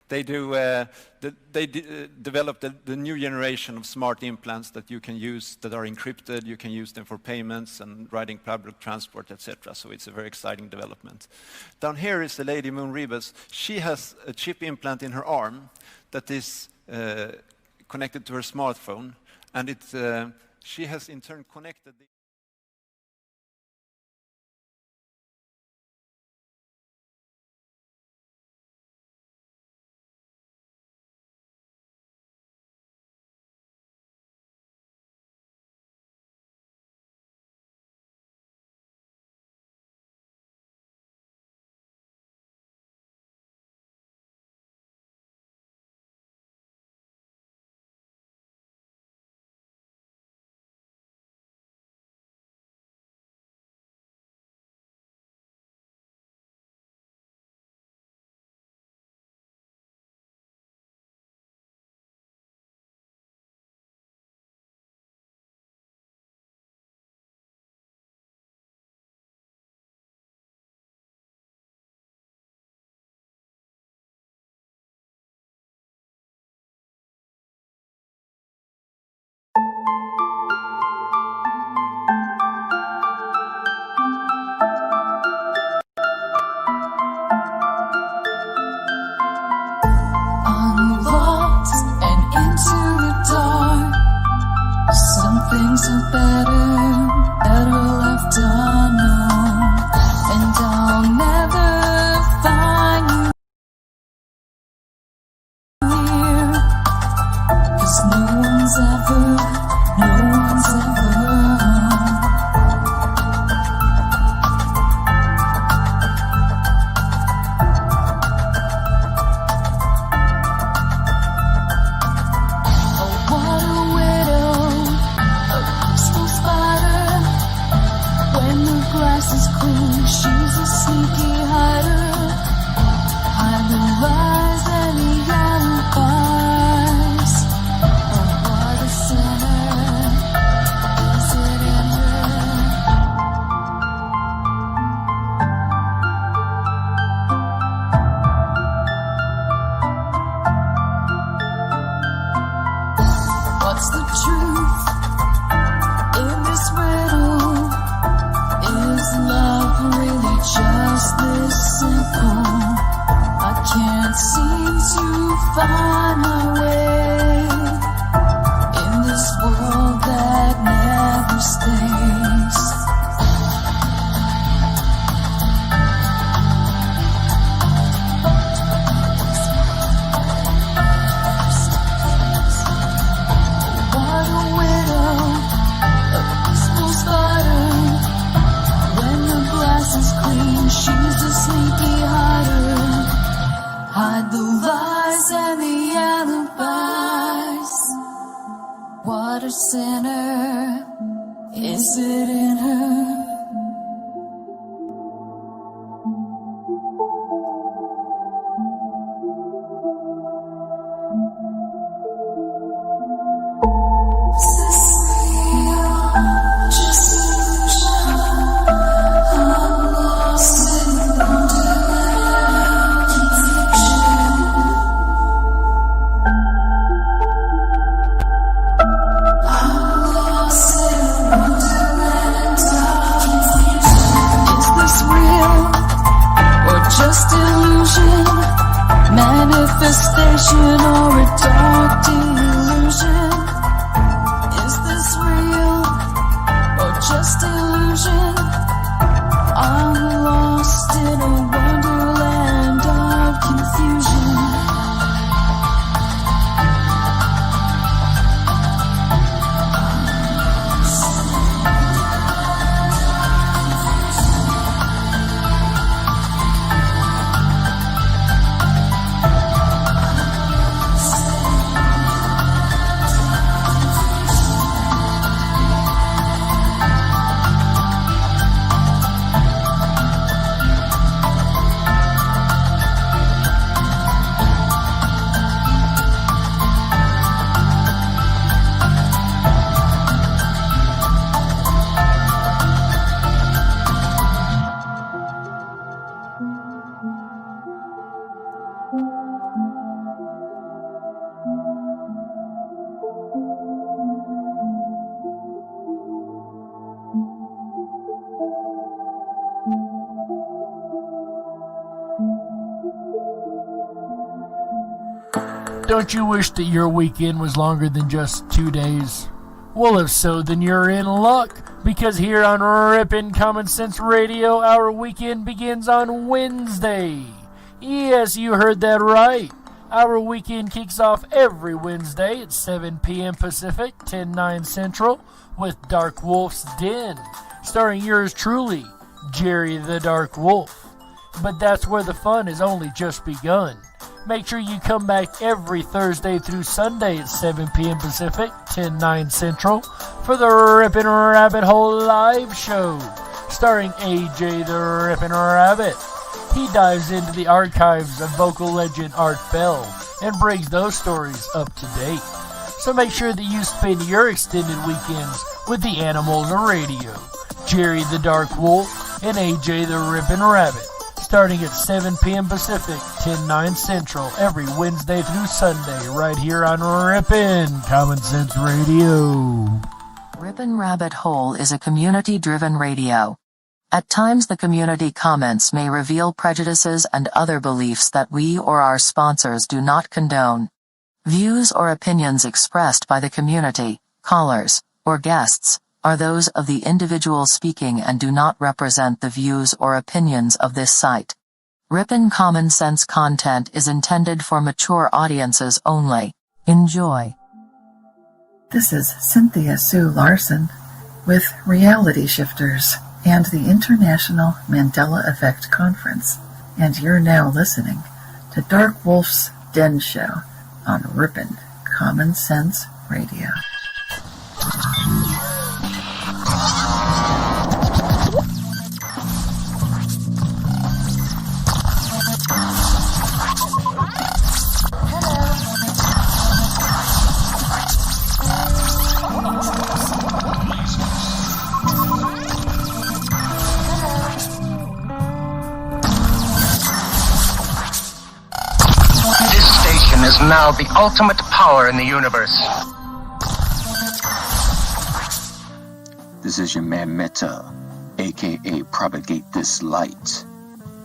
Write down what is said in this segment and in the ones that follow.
They developed the new generation of smart implants that you can use that are encrypted. You can use them for payments and riding public transport, etc. So it's a very exciting development. Down here is the lady Moon Rebus. She has a chip implant in her arm that is connected to her smartphone, and she has in turn connected the things are better left unknown, and I'll never find you here, 'cause no one's ever find my way in this world that never stays. What a widow, a peaceful spider. When the glass is clean, she's a sneaky hider. Hide the lies and the alibis. What a sinner, is it in her? Manifestation or a dark delusion? Is this real or just illusion? I'm lost in a wonderland of confusion. Don't you wish that your weekend was longer than just 2 days? Well, if so, then you're in luck, because here on Rippin' Common Sense Radio, our weekend begins on Wednesday. Yes, you heard that right. Our weekend kicks off every Wednesday at 7 p.m. Pacific, 10/9 Central, with Darkwolf's Den, starring yours truly, Jerry the Dark Wolf. But that's where the fun has only just begun. Make sure you come back every Thursday through Sunday at 7 p.m. Pacific, 10/9 Central, for the Rippin' Rabbit Hole live show, starring AJ the Rippin' Rabbit. He dives into the archives of vocal legend Art Bell and brings those stories up to date. So make sure that you spend your extended weekends with the Animals of Radio, Jerry the Dark Wolf and AJ the Rippin' Rabbit, starting at 7 p.m. Pacific, 10/9 Central, every Wednesday through Sunday, right here on Rippin' Common Sense Radio. Rippin' Rabbit Hole is a community-driven radio. At times the community comments may reveal prejudices and other beliefs that we or our sponsors do not condone. Views or opinions expressed by the community, callers, or guests are those of the individual speaking and do not represent the views or opinions of this site. Rippin' Common Sense content is intended for mature audiences only. Enjoy. This is Cynthia Sue Larson with Reality Shifters and the International Mandela Effect Conference, and you're now listening to Darkwolf's Den Show on Rippin' Common Sense Radio. Is now the ultimate power in the universe. This is your man Meta, aka Propagate This Light,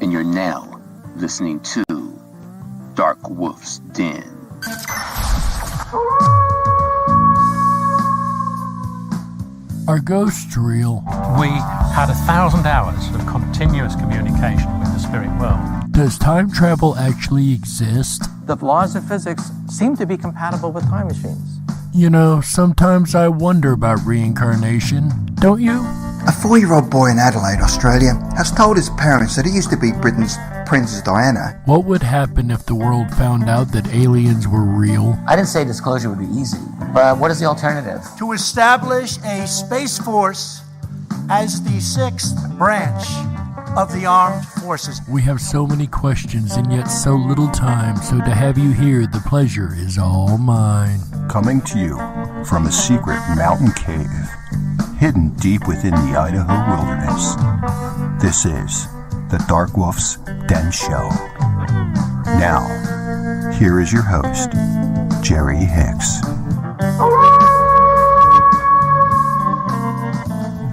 and you're now listening to Darkwolf's Den. Are ghosts real? We had 1,000 hours of continuous communication with the spirit world. Does time travel actually exist? The laws of physics seem to be compatible with time machines. You know, sometimes I wonder about reincarnation. Don't you? A 4-year-old boy in Adelaide, Australia, has told his parents that he used to be Britain's Princess Diana. What would happen if the world found out that aliens were real? I didn't say disclosure would be easy, but what is the alternative? To establish a space force as the 6th branch of the armed forces. We have so many questions and yet so little time, so to have you here, the pleasure is all mine. Coming to you from a secret mountain cave, hidden deep within the Idaho wilderness, this is the Darkwolf's Den Show. Now, here is your host, Jerry Hicks.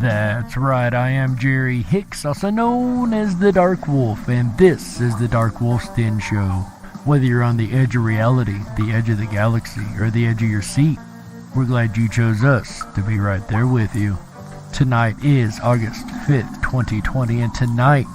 That's right, I am Jerry Hicks, also known as the Dark Wolf, and this is the Darkwolf's Den Show. Whether you're on the edge of reality, the edge of the galaxy, or the edge of your seat, we're glad you chose us to be right there with you. Tonight is August 5th, 2020, and tonight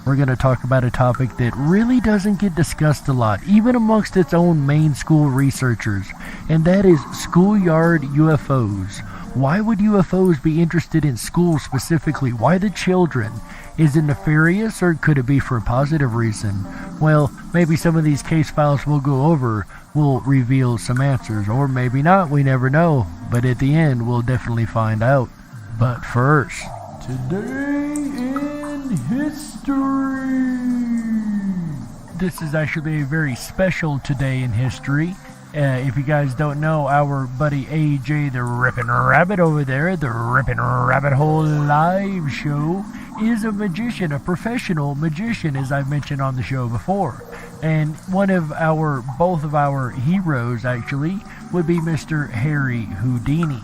we're going to talk about a topic that really doesn't get discussed a lot, even amongst its own main school researchers, and that is schoolyard UFOs. Why would UFOs be interested in schools specifically? Why the children? Is it nefarious, or could it be for a positive reason? Well, maybe some of these case files we'll go over will reveal some answers, or maybe not, we never know. But at the end, we'll definitely find out. But first, today in history. This is actually a very special today in history. If you guys don't know, our buddy AJ the Rippin' Rabbit over there, the Rippin' Rabbit Hole live show, is a magician, a professional magician, as I've mentioned on the show before. And both of our heroes, actually, would be Mr. Harry Houdini.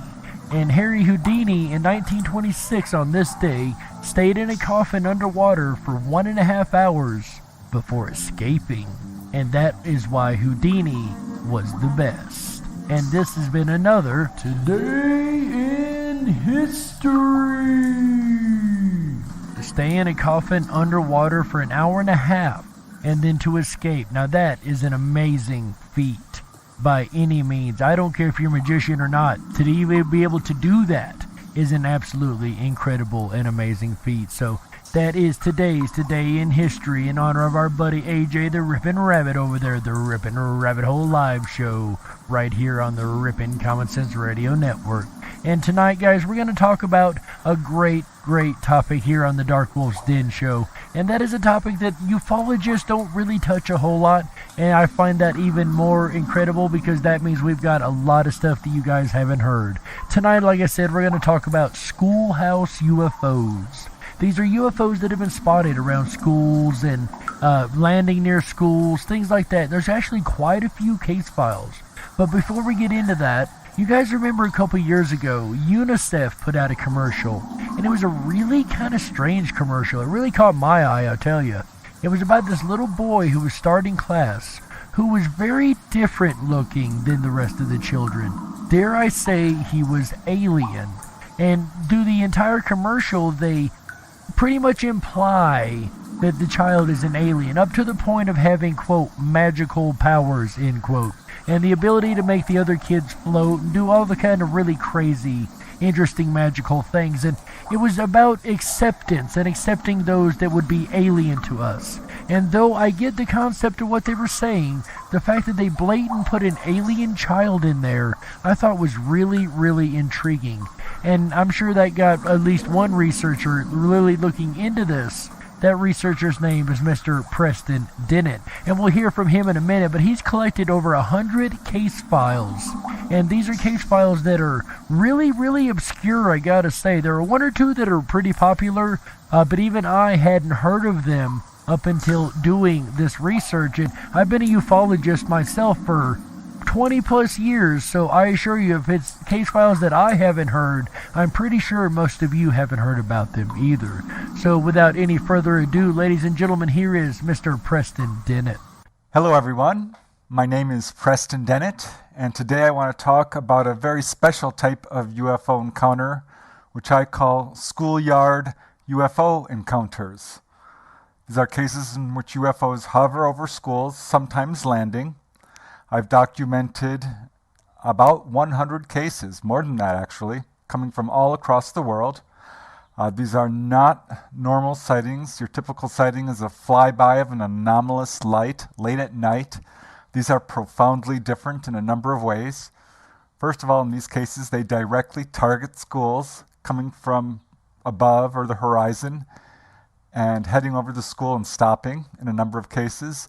And Harry Houdini, in 1926 on this day, stayed in a coffin underwater for 1.5 hours before escaping. And that is why Houdini was the best. And this has been another Today in History. To stay in a coffin underwater for an hour and a half and then to escape. Now that is an amazing feat by any means. I don't care if you're a magician or not. To even be able to do that is an absolutely incredible and amazing feat. So that is today's Today in History in honor of our buddy AJ the Rippin' Rabbit over there, the Rippin' Rabbit Hole live show right here on the Rippin' Common Sense Radio Network. And tonight, guys, we're going to talk about a great topic here on the Darkwolf's Den Show. And that is a topic that ufologists don't really touch a whole lot. And I find that even more incredible because that means we've got a lot of stuff that you guys haven't heard. Tonight, like I said, we're going to talk about Schoolhouse UFOs. These are UFOs that have been spotted around schools and landing near schools, things like that. There's actually quite a few case files. But before we get into that, you guys remember a couple years ago, UNICEF put out a commercial, and it was a really kind of strange commercial. It really caught my eye, I'll tell you. It was about this little boy who was starting class, who was very different looking than the rest of the children. Dare I say he was alien. And through the entire commercial, they pretty much imply that the child is an alien, up to the point of having, quote, magical powers, end quote, and the ability to make the other kids float and do all the kind of really crazy, interesting, magical things. And it was about acceptance and accepting those that would be alien to us. And though I get the concept of what they were saying, the fact that they blatant put an alien child in there, I thought was really intriguing. And I'm sure that got at least one researcher really looking into this. That researcher's name is Mr. Preston Dennett, and we'll hear from him in a minute, but he's collected over 100 case files, and these are case files that are really obscure, I gotta say. There are one or two that are pretty popular, but even I hadn't heard of them up until doing this research, and I've been a ufologist myself for 20 plus years, so I assure you, if it's case files that I haven't heard, I'm pretty sure most of you haven't heard about them either. So without any further ado, ladies and gentlemen, here is Mr. Preston Dennett. Hello everyone, my name is Preston Dennett, and today I want to talk about a very special type of UFO encounter, which I call schoolyard UFO encounters. These are cases in which UFOs hover over schools, sometimes landing. I've documented about 100 cases, more than that actually, coming from all across the world. These are not normal sightings. Your typical sighting is a flyby of an anomalous light late at night. These are profoundly different in a number of ways. First of all, in these cases, they directly target schools coming from above or the horizon and heading over the school and stopping in a number of cases.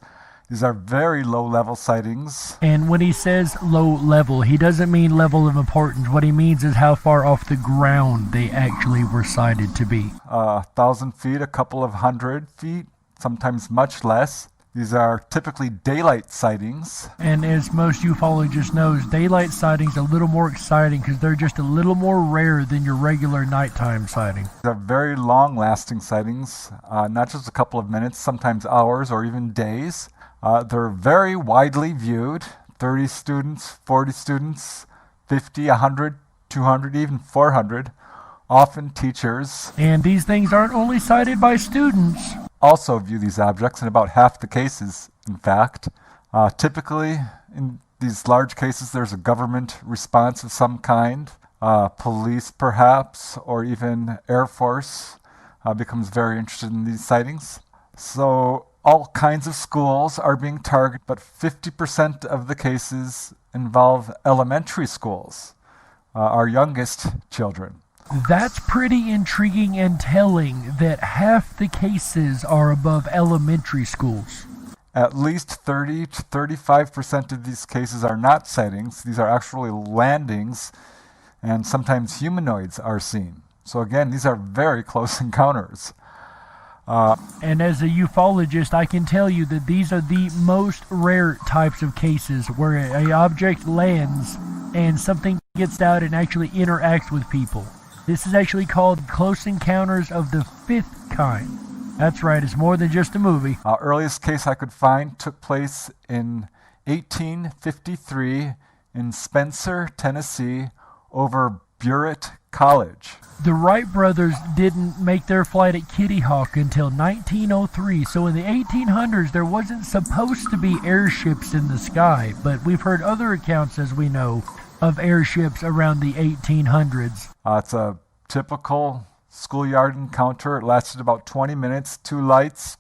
These are very low-level sightings. And when he says low level, he doesn't mean level of importance. What he means is how far off the ground they actually were sighted to be. 1,000 feet, a couple of 100 feet, sometimes much less. These are typically daylight sightings. And as most ufologists know, daylight sightings are a little more exciting because they're just a little more rare than your regular nighttime sighting. They're very long-lasting sightings, not just a couple of minutes, sometimes hours or even days. They're very widely viewed, 30 students, 40 students, 50, 100, 200, even 400, often teachers. And these things aren't only cited by students. Also view these objects in about half the cases, in fact. Typically, in these large cases, there's a government response of some kind, police perhaps, or even Air Force becomes very interested in these sightings. So all kinds of schools are being targeted, but 50% of the cases involve elementary schools, our youngest children. That's pretty intriguing and telling that half the cases are above elementary schools. At least 30 to 35% of these cases are not sightings. These are actually landings, and sometimes humanoids are seen. So again, these are very close encounters. And as a ufologist, I can tell you that these are the most rare types of cases where an object lands and something gets out and actually interacts with people. This is actually called close encounters of the fifth kind. That's right, it's more than just a movie. Earliest case I could find took place in 1853 in Spencer, Tennessee, over Burritt College. The Wright brothers didn't make their flight at Kitty Hawk until 1903, so in the 1800s there wasn't supposed to be airships in the sky, but we've heard other accounts, as we know, of airships around the 1800s. It's a typical schoolyard encounter. It lasted about 20 minutes, 2 lights,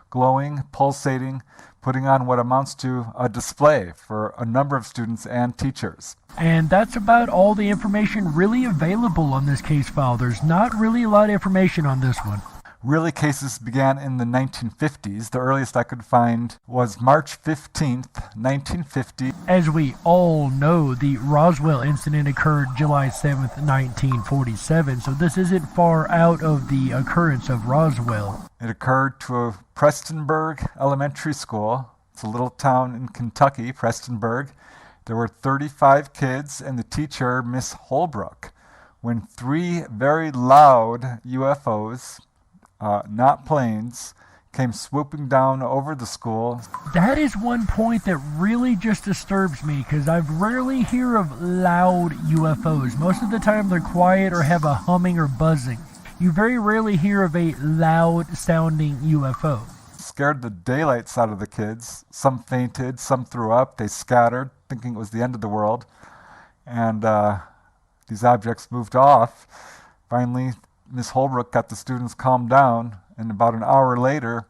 glowing, pulsating, putting on what amounts to a display for a number of students and teachers. And that's about all the information really available on this case file. There's not really a lot of information on this one. Really, cases began in the 1950s. The earliest I could find was March 15th, 1950. As we all know, the Roswell incident occurred July 7th, 1947, so this isn't far out of the occurrence of Roswell. It occurred to a Prestonburg Elementary School. It's a little town in Kentucky, Prestonburg. There were 35 kids and the teacher, Miss Holbrook, when 3 very loud UFOs, not planes, came swooping down over the school. That is one point that really just disturbs me, because I rarely hear of loud UFOs. Most of the time they're quiet or have a humming or buzzing. You very rarely hear of a loud sounding UFO. Scared the daylights out of the kids. Some fainted, some threw up, they scattered, thinking it was the end of the world. And these objects moved off. Finally, Miss Holbrook got the students calmed down, and about an hour later,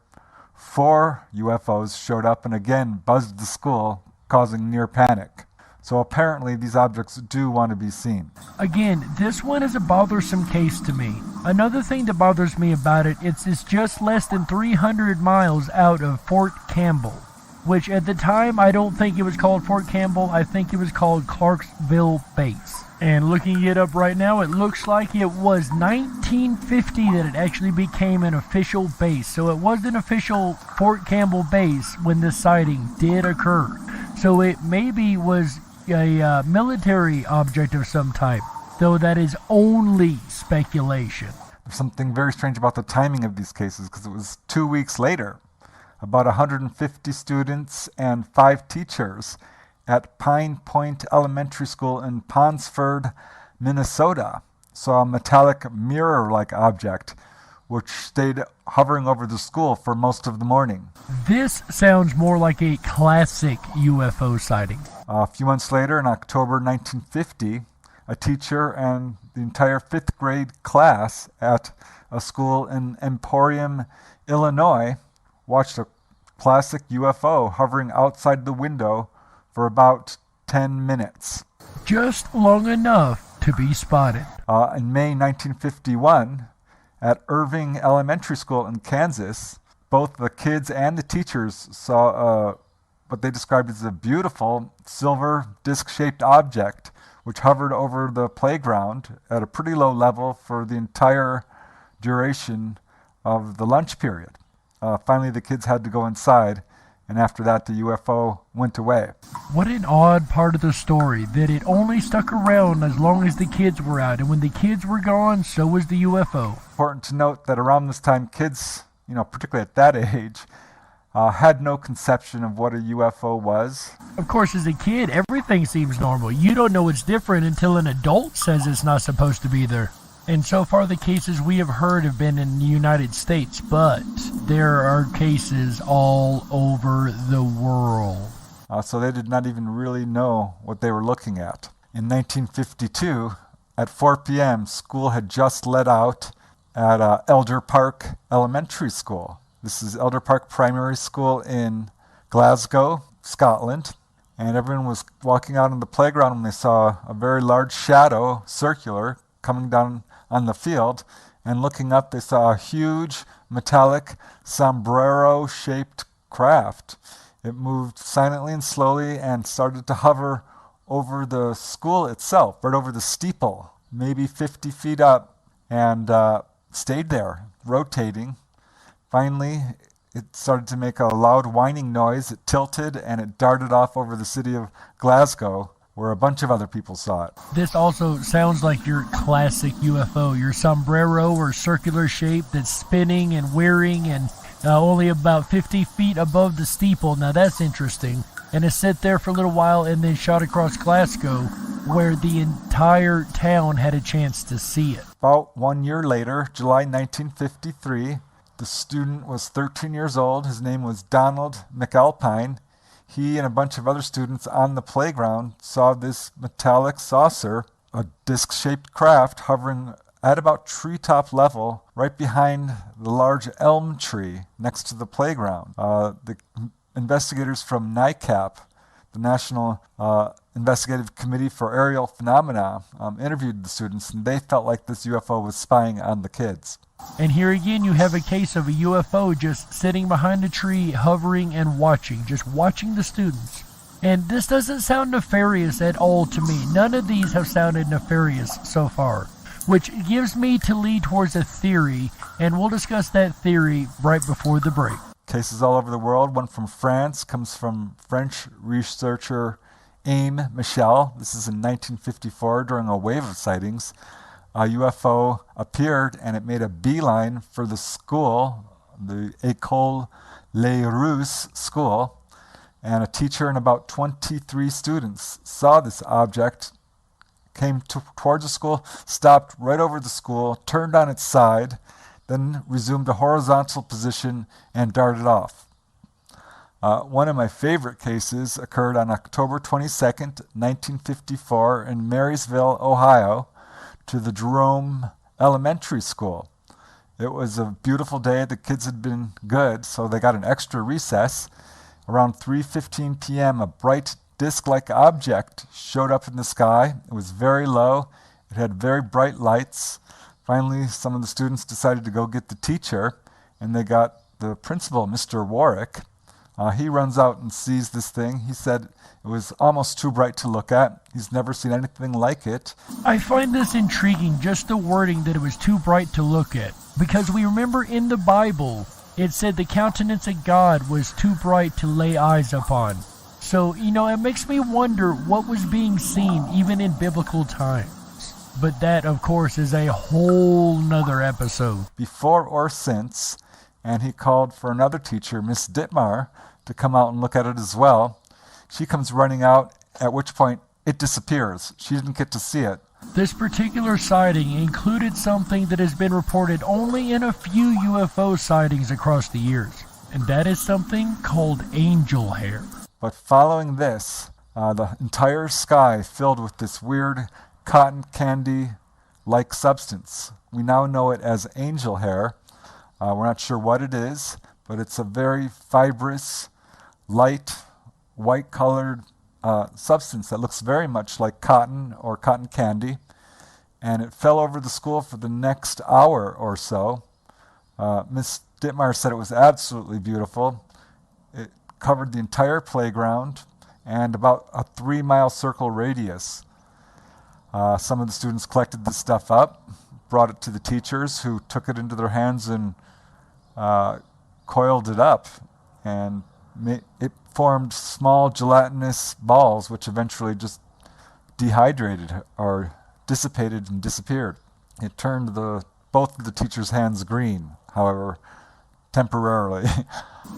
4 UFOs showed up and again buzzed the school, causing near panic. So apparently these objects do want to be seen. Again, this one is a bothersome case to me. Another thing that bothers me about it, it's just less than 300 miles out of Fort Campbell, which at the time I don't think it was called Fort Campbell, I think it was called Clarksville Base. And looking it up right now, it looks like it was 1950 that it actually became an official base. So it was an official Fort Campbell base when this sighting did occur. So it maybe was a military object of some type, though that is only speculation. There's something very strange about the timing of these cases, because it was 2 weeks later. About 150 students and 5 teachers at Pine Point Elementary School in Ponsford, Minnesota, saw a metallic mirror-like object which stayed hovering over the school for most of the morning. This sounds more like a classic UFO sighting. A few months later, in October 1950, a teacher and the entire 5th grade class at a school in Emporium, Illinois, watched a classic UFO hovering outside the window for about 10 minutes. Just long enough to be spotted. In May 1951, at Irving Elementary School in Kansas, both the kids and the teachers saw what they described as a beautiful silver disc-shaped object which hovered over the playground at a pretty low level for the entire duration of the lunch period. Finally, the kids had to go inside, and after that, the UFO went away. What an odd part of the story, that it only stuck around as long as the kids were out, and when the kids were gone, so was the UFO. Important to note that around this time, kids, particularly at that age, had no conception of what a UFO was. Of course, as a kid, everything seems normal. You don't know it's different until an adult says it's not supposed to be there. And so far the cases we have heard have been in the United States, but there are cases all over the world. So they did not even really know what they were looking at. In 1952, at 4 p.m., school had just let out at Elder Park Elementary School. This is Elder Park Primary School in Glasgow, Scotland. And everyone was walking out on the playground when they saw a very large shadow, circular, coming down on the field, and looking up they saw a huge metallic sombrero-shaped craft. It moved silently and slowly and started to hover over the school itself, right over the steeple, maybe 50 feet up, and stayed there, rotating. Finally, it started to make a loud whining noise. It tilted and it darted off over the city of Glasgow, where a bunch of other people saw it. This also sounds like your classic UFO, your sombrero or circular shape that's spinning and whirring and only about 50 feet above the steeple. Now that's interesting. And it sat there for a little while and then shot across Glasgow, where the entire town had a chance to see it. About 1 year later, July 1953, the student was 13 years old. His name was Donald McAlpine. He and a bunch of other students on the playground saw this metallic saucer, a disc-shaped craft hovering at about treetop level right behind the large elm tree next to the playground. The investigators from NICAP, the National Investigative Committee for Aerial Phenomena, interviewed the students, and they felt like this UFO was spying on the kids. And here again you have a case of a UFO just sitting behind a tree, hovering and watching, just watching the students. And this doesn't sound nefarious at all to me. None of these have sounded nefarious so far, which gives me to lead towards a theory, and we'll discuss that theory right before the break. Cases all over the world. One from France comes from French researcher Aime Michel. This is in 1954 during a wave of sightings. A UFO appeared and it made a beeline for the school, the École Les Russes school, and a teacher and about 23 students saw this object, came towards the school, stopped right over the school, turned on its side, then resumed a horizontal position and darted off. One of my favorite cases occurred on October 22nd, 1954 in Marysville, Ohio, to the Jerome Elementary School. It was a beautiful day. The kids had been good, so they got an extra recess. Around 3:15 p.m., a bright disc-like object showed up in the sky. It was very low. It had very bright lights. Finally, some of the students decided to go get the teacher, and they got the principal, Mr. Warwick. He runs out and sees this thing. He said it was almost too bright to look at. He's never seen anything like it. I find this intriguing, just the wording that it was too bright to look at. Because we remember in the Bible, it said the countenance of God was too bright to lay eyes upon. So, it makes me wonder what was being seen even in biblical times. But that, of course, is a whole nother episode. Before or since, and he called for another teacher, Miss Dittmar, to come out and look at it as well. She comes running out, at which point it disappears. She didn't get to see it. This particular sighting included something that has been reported only in a few UFO sightings across the years, and that is something called angel hair. But following this, the entire sky filled with this weird cotton candy-like substance. We now know it as angel hair. We're not sure what it is, but it's a very fibrous, light, white-colored substance that looks very much like cotton or cotton candy. And it fell over the school for the next hour or so. Miss Dittmar said it was absolutely beautiful. It covered the entire playground and about a 3-mile circle radius. Some of the students collected the stuff up, brought it to the teachers, who took it into their hands and coiled it up, and it formed small gelatinous balls which eventually just dehydrated or dissipated and disappeared. It turned both of the teachers' hands green, however, temporarily.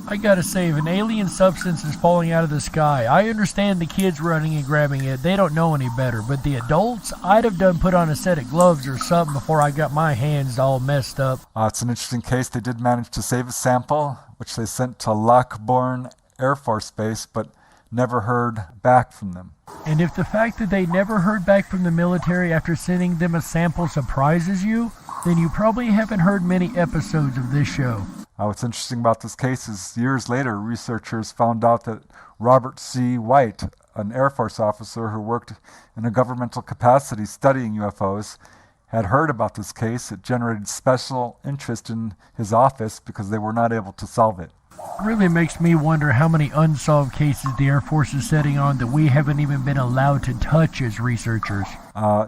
I gotta say, if an alien substance is falling out of the sky, I understand the kids running and grabbing it. They don't know any better. But the adults, I'd have put on a set of gloves or something before I got my hands all messed up. It's an interesting case. They did manage to save a sample, which they sent to Lockbourne Air Force Base, but never heard back from them. And if the fact that they never heard back from the military after sending them a sample surprises you, then you probably haven't heard many episodes of this show. What's interesting about this case is years later, researchers found out that Robert C. White, an Air Force officer who worked in a governmental capacity studying UFOs, had heard about this case. It generated special interest in his office because they were not able to solve it. It really makes me wonder how many unsolved cases the Air Force is setting on that we haven't even been allowed to touch as researchers.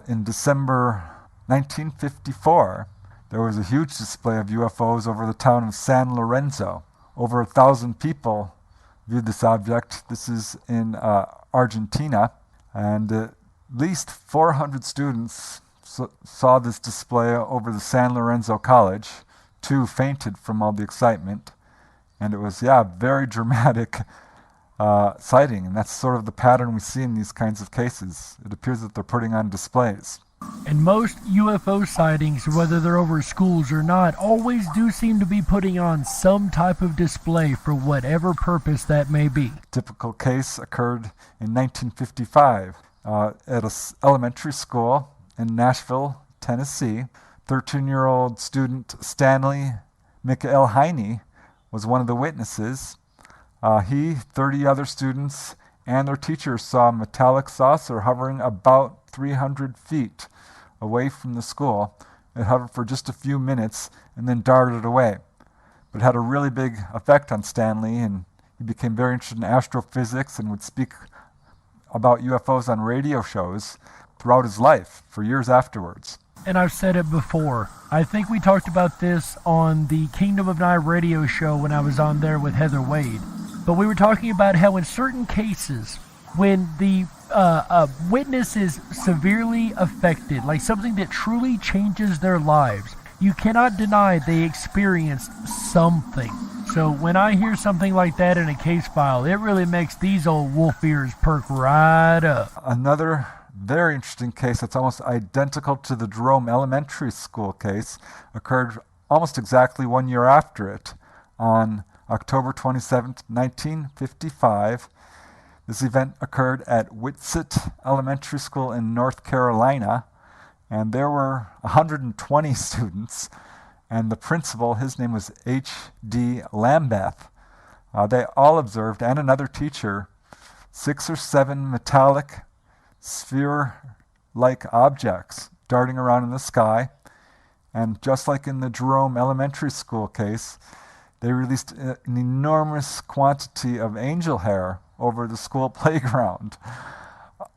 In December 1954, there was a huge display of UFOs over the town of San Lorenzo. Over 1,000 people viewed this object. This is in Argentina, and at least 400 students saw this display over the San Lorenzo College. 2 fainted from all the excitement. And it was, very dramatic sighting. And that's sort of the pattern we see in these kinds of cases. It appears that they're putting on displays. And most UFO sightings, whether they're over schools or not, always do seem to be putting on some type of display for whatever purpose that may be. Typical case occurred in 1955 at an elementary school in Nashville, Tennessee. 13-year-old student Stanley Mikael Heine was one of the witnesses. He, 30 other students, and their teachers saw a metallic saucer hovering about 300 feet away from the school. It hovered for just a few minutes and then darted away. But it had a really big effect on Stanley, and he became very interested in astrophysics and would speak about UFOs on radio shows throughout his life for years afterwards. And I've said it before. I think we talked about this on the Kingdom of Nye radio show when I was on there with Heather Wade. But we were talking about how in certain cases, when the witness is severely affected, like something that truly changes their lives, you cannot deny they experienced something. So when I hear something like that in a case file, it really makes these old wolf ears perk right up. Another very interesting case that's almost identical to the Jerome Elementary School case occurred almost exactly 1 year after it on October 27, 1955. This event occurred at Whitsitt Elementary School in North Carolina, and there were 120 students, and the principal, his name was H.D. Lambeth. They all observed, and another teacher, 6 or 7 metallic sphere-like objects darting around in the sky, and just like in the Jerome Elementary School case, they released an enormous quantity of angel hair over the school playground.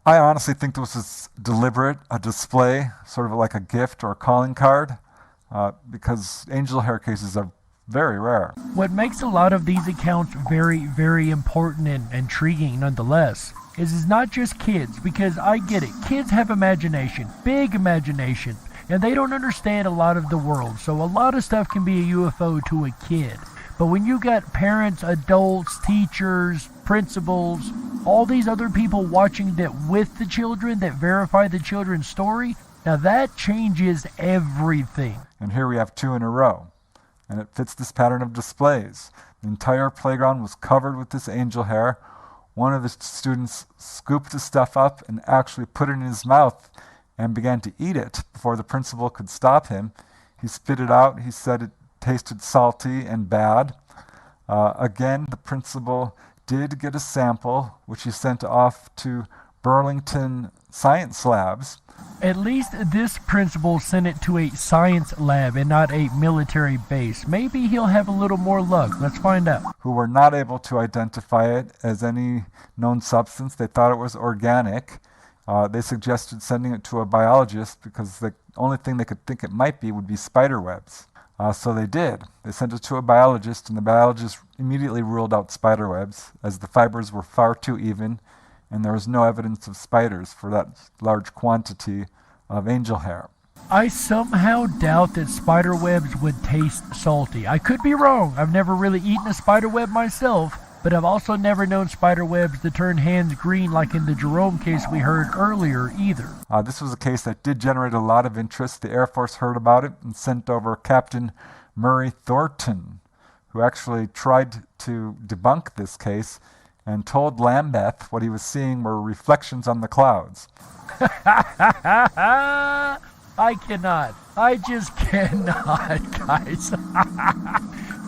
I honestly think this was deliberate, a display, sort of like a gift or a calling card, because angel hair cases are very rare. What makes a lot of these accounts very, very important and intriguing nonetheless is not just kids, because I get it. Kids have imagination, big imagination, and they don't understand a lot of the world, so a lot of stuff can be a UFO to a kid. But when you got parents, adults, teachers, principals, all these other people watching that with the children, that verify the children's story, now that changes everything. And here we have 2 in a row, and it fits this pattern of displays. The entire playground was covered with this angel hair. One of the students scooped the stuff up and actually put it in his mouth and began to eat it before the principal could stop him. He spit it out. He said it tasted salty and bad. Again, the principal did get a sample, which he sent off to Burlington Science Labs. At least this principal sent it to a science lab and not a military base. Maybe he'll have a little more luck. Let's find out. Who were not able to identify it as any known substance. They thought it was organic. They suggested sending it to a biologist because the only thing they could think it might be would be spider webs. So they did. They sent it to a biologist, and the biologist immediately ruled out spider webs as the fibers were far too even, and there was no evidence of spiders for that large quantity of angel hair. I somehow doubt that spider webs would taste salty. I could be wrong. I've never really eaten a spider web myself, but I've also never known spider webs to turn hands green like in the Jerome case we heard earlier either. This was a case that did generate a lot of interest. The Air Force heard about it and sent over Captain Murray Thornton, who actually tried to debunk this case and told Lambeth what he was seeing were reflections on the clouds. I cannot. I just cannot, guys.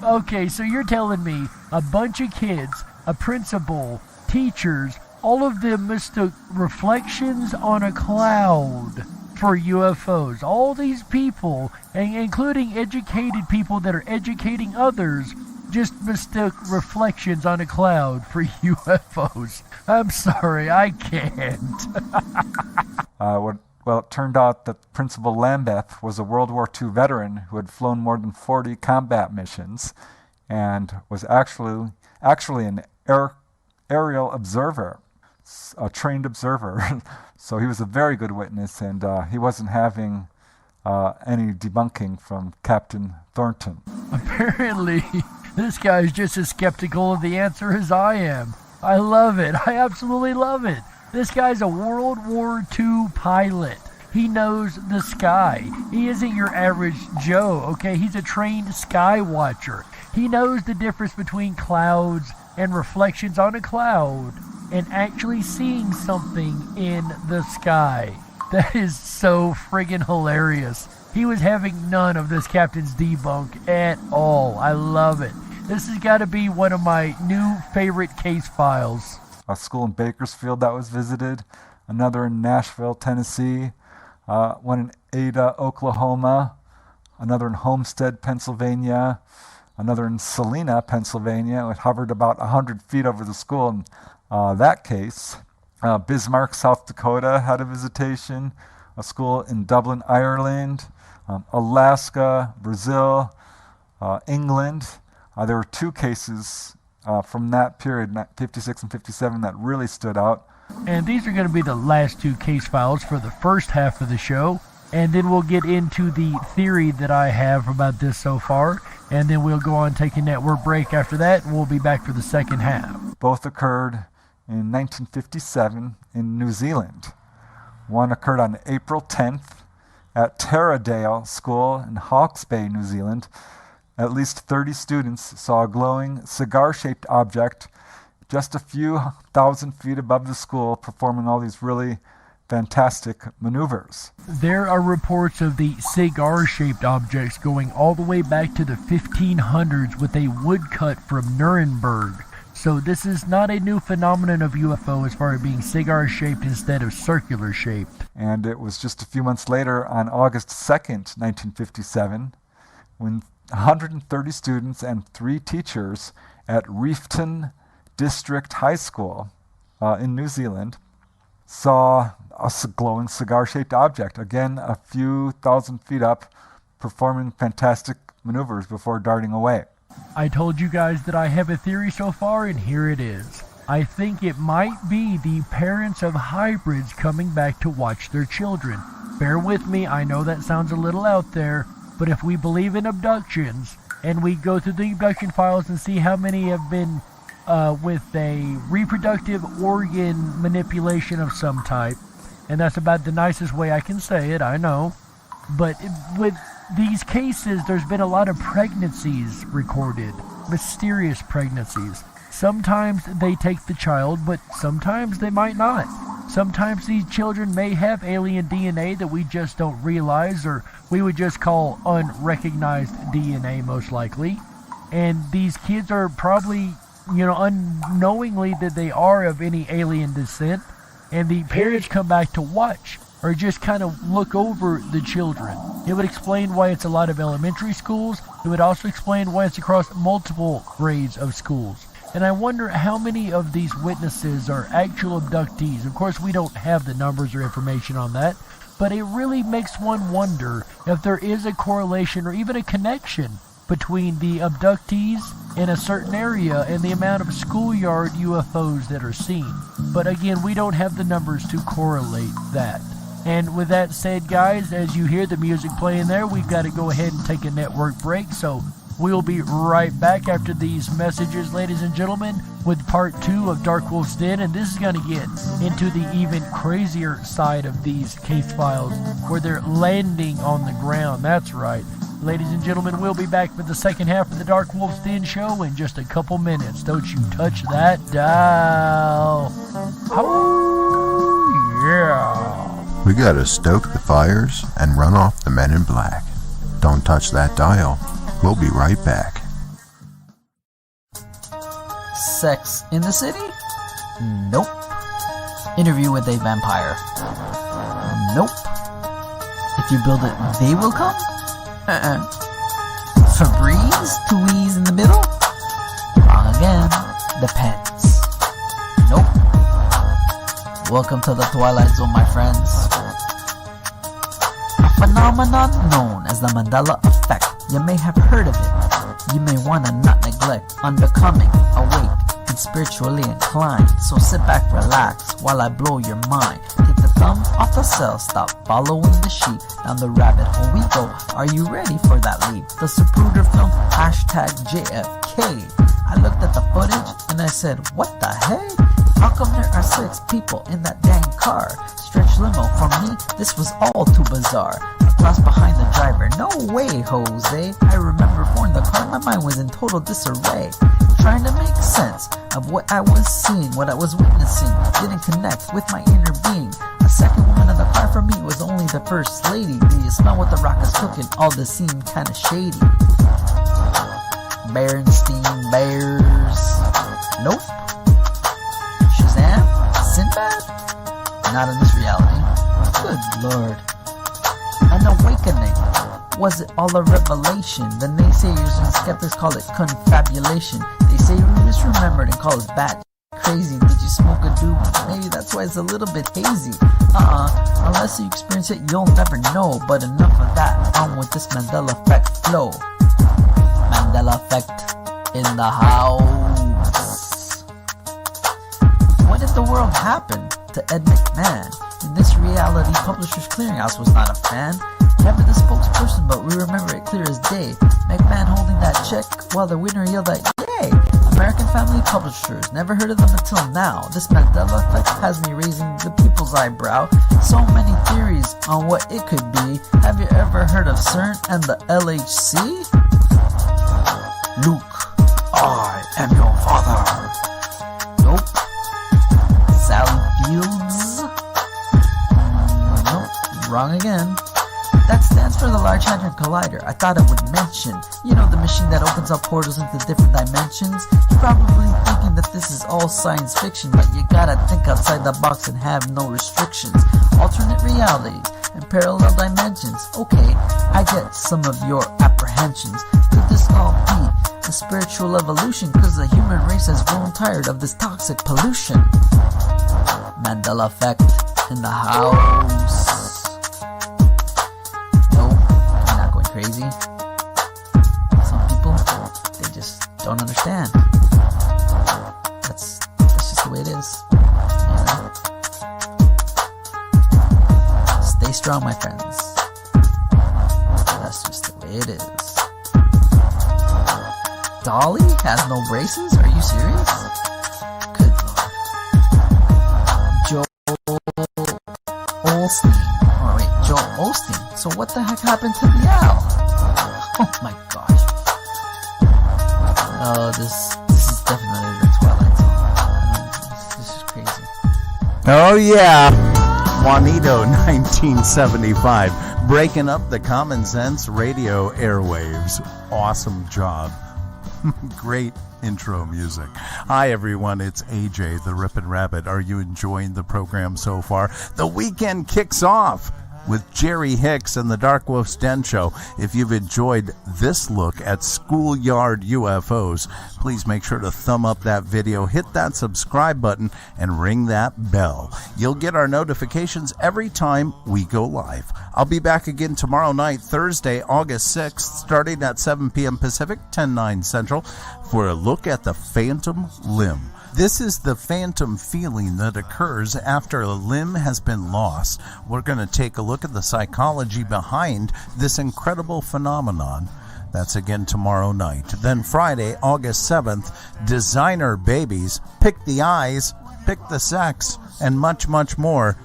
Okay, so you're telling me a bunch of kids, a principal, teachers, all of them mistook reflections on a cloud for UFOs. All these people, including educated people that are educating others, just mistook reflections on a cloud for UFOs. I'm sorry, I can't. Well, it turned out that Principal Lambeth was a World War II veteran who had flown more than 40 combat missions and was actually an aerial observer, a trained observer. So he was a very good witness, and he wasn't having any debunking from Captain Thornton. Apparently, This guy's just as skeptical of the answer as I am. I love it. I absolutely love it. This guy's a World War II pilot. He knows the sky. He isn't your average Joe, okay? He's a trained sky watcher. He knows the difference between clouds and reflections on a cloud and actually seeing something in the sky. That is so friggin' hilarious. He was having none of this Captain's debunk at all. I love it. This has got to be one of my new favorite case files. A school in Bakersfield that was visited, another in Nashville, Tennessee, one in Ada, Oklahoma, another in Homestead, Pennsylvania, another in Salina, Pennsylvania. It hovered about 100 feet over the school in that case. Bismarck, South Dakota had a visitation, a school in Dublin, Ireland, Alaska, Brazil, England. There were two cases from that period, 56 and 57, that really stood out. And these are going to be the last two case files for the first half of the show. And then we'll get into the theory that I have about this so far. And then we'll go on take a network break after that, and we'll be back for the second half. Both occurred in 1957 in New Zealand. One occurred on April 10th at Taradale School in Hawke's Bay, New Zealand. At least 30 students saw a glowing cigar-shaped object just a few thousand feet above the school, performing all these really fantastic maneuvers. There are reports of the cigar-shaped objects going all the way back to the 1500s with a woodcut from Nuremberg. So this is not a new phenomenon of UFO as far as being cigar-shaped instead of circular-shaped. And it was just a few months later, on August 2nd, 1957, when 130 students and 3 teachers at Reefton District High School in New Zealand saw a glowing cigar-shaped object, again a few thousand feet up, performing fantastic maneuvers before darting away. I told you guys that I have a theory so far, and here it is. I think it might be the parents of hybrids coming back to watch their children. Bear with me, I know that sounds a little out there, but if we believe in abductions, and we go through the abduction files and see how many have been with a reproductive organ manipulation of some type, and that's about the nicest way I can say it, I know, but with these cases, there's been a lot of pregnancies recorded, mysterious pregnancies. Sometimes they take the child, but sometimes they might not. Sometimes these children may have alien DNA that we just don't realize, or we would just call unrecognized DNA most likely. And these kids are probably, unknowingly that they are of any alien descent, and the parents come back to watch or just kind of look over the children. It would explain why it's a lot of elementary schools. It would also explain why it's across multiple grades of schools. And I wonder how many of these witnesses are actual abductees. Of course, we don't have the numbers or information on that, but it really makes one wonder if there is a correlation or even a connection between the abductees in a certain area and the amount of schoolyard UFOs that are seen. But again, we don't have the numbers to correlate that. And with that said, guys, as you hear the music playing there, we've got to go ahead and take a network break. So we'll be right back after these messages, ladies and gentlemen, with part 2 of Darkwolf's Den. And this is going to get into the even crazier side of these case files, where they're landing on the ground. That's right. Ladies and gentlemen, we'll be back with the second half of the Darkwolf's Den show in just a couple minutes. Don't you touch that dial. Oh, yeah. We gotta stoke the fires and run off the men in black. Don't touch that dial. We'll be right back. Sex in the City? Nope. Interview with a vampire? Nope. If you build it, they will come? Febreze? Tweeze in the middle? Wrong again. Depends. Nope. Welcome to the Twilight Zone, my friends. A phenomenon known as the Mandela effect. You may have heard of it. You may want to not neglect unbecoming, awake, and spiritually inclined. So sit back, relax, while I blow your mind. Take the thumb off the cell, stop following the sheep. Down the rabbit hole we go. Are you ready for that leap? The Zapruder film, #JFK. I looked at the footage and I said, what the heck? How come there are 6 people in that dang car? Stretch limo, for me, this was all too bizarre. I glanced behind the driver, no way, Jose. I remember in the car, my mind was in total disarray. Trying to make sense of what I was seeing, what I was witnessing. Didn't connect with my inner being. A second woman in the car for me was only the first lady. Do you smell what the rock is cooking? All this seemed kinda shady. Berenstein Bears. Nope. Shazam? Sinbad? Not in this reality. Good lord. An awakening. Was it all a revelation? The naysayers and skeptics call it confabulation. They say we misremembered and call us bat crazy. Did you smoke a doobie? Maybe that's why it's a little bit hazy. Unless you experience it, you'll never know. But enough of that. On with this Mandela effect flow. Mandela effect in the house. What did the world happen to Ed McMahon? In this reality, Publishers Clearinghouse was not a fan. Never the spokesperson, but we remember it clear as day. McMahon holding that check while the winner yelled out, yay! American Family Publishers, never heard of them until now. This Mandela effect has me raising the people's eyebrow. So many theories on what it could be. Have you ever heard of CERN and the LHC? Luke, I am your father. Nope. Sally Fields? Nope, wrong again. That stands for the Large Hadron Collider. I thought it would mention, you know, the machine that opens up portals into different dimensions. You're probably thinking that this is all science fiction, but you gotta think outside the box and have no restrictions. Alternate realities and parallel dimensions. Okay, I get some of your apprehensions. Could this all be a spiritual evolution? Cause the human race has grown tired of this toxic pollution. Mandela effect in the house. Crazy. Some people, they just don't understand. That's just the way it is. You know? Stay strong, my friends. That's just the way it is. Dolly has no braces? Are you serious? Good lord. Joel Osteen. Oh wait, Joel Osteen. So what the heck happened to the owl? Oh my gosh. Oh, this is definitely the Twilight Zone. This is crazy. Oh yeah. Juanito, 1975. Breaking up the common sense radio airwaves. Awesome job. Great intro music. Hi everyone, it's AJ, the Rippin' Rabbit. Are you enjoying the program so far? The weekend kicks off with Jerry Hicks and the Darkwolf's Den Show. If you've enjoyed this look at Schoolyard UFOs, please make sure to thumb up that video, hit that subscribe button, and ring that bell. You'll get our notifications every time we go live. I'll be back again tomorrow night, Thursday, August 6th, starting at 7 p.m. Pacific, 10/9 Central, for a look at the phantom limb. This is the phantom feeling that occurs after a limb has been lost. We're going to take a look at the psychology behind this incredible phenomenon. That's again tomorrow night. Then Friday, August 7th, designer babies, pick the eyes, pick the sex, and much, much more.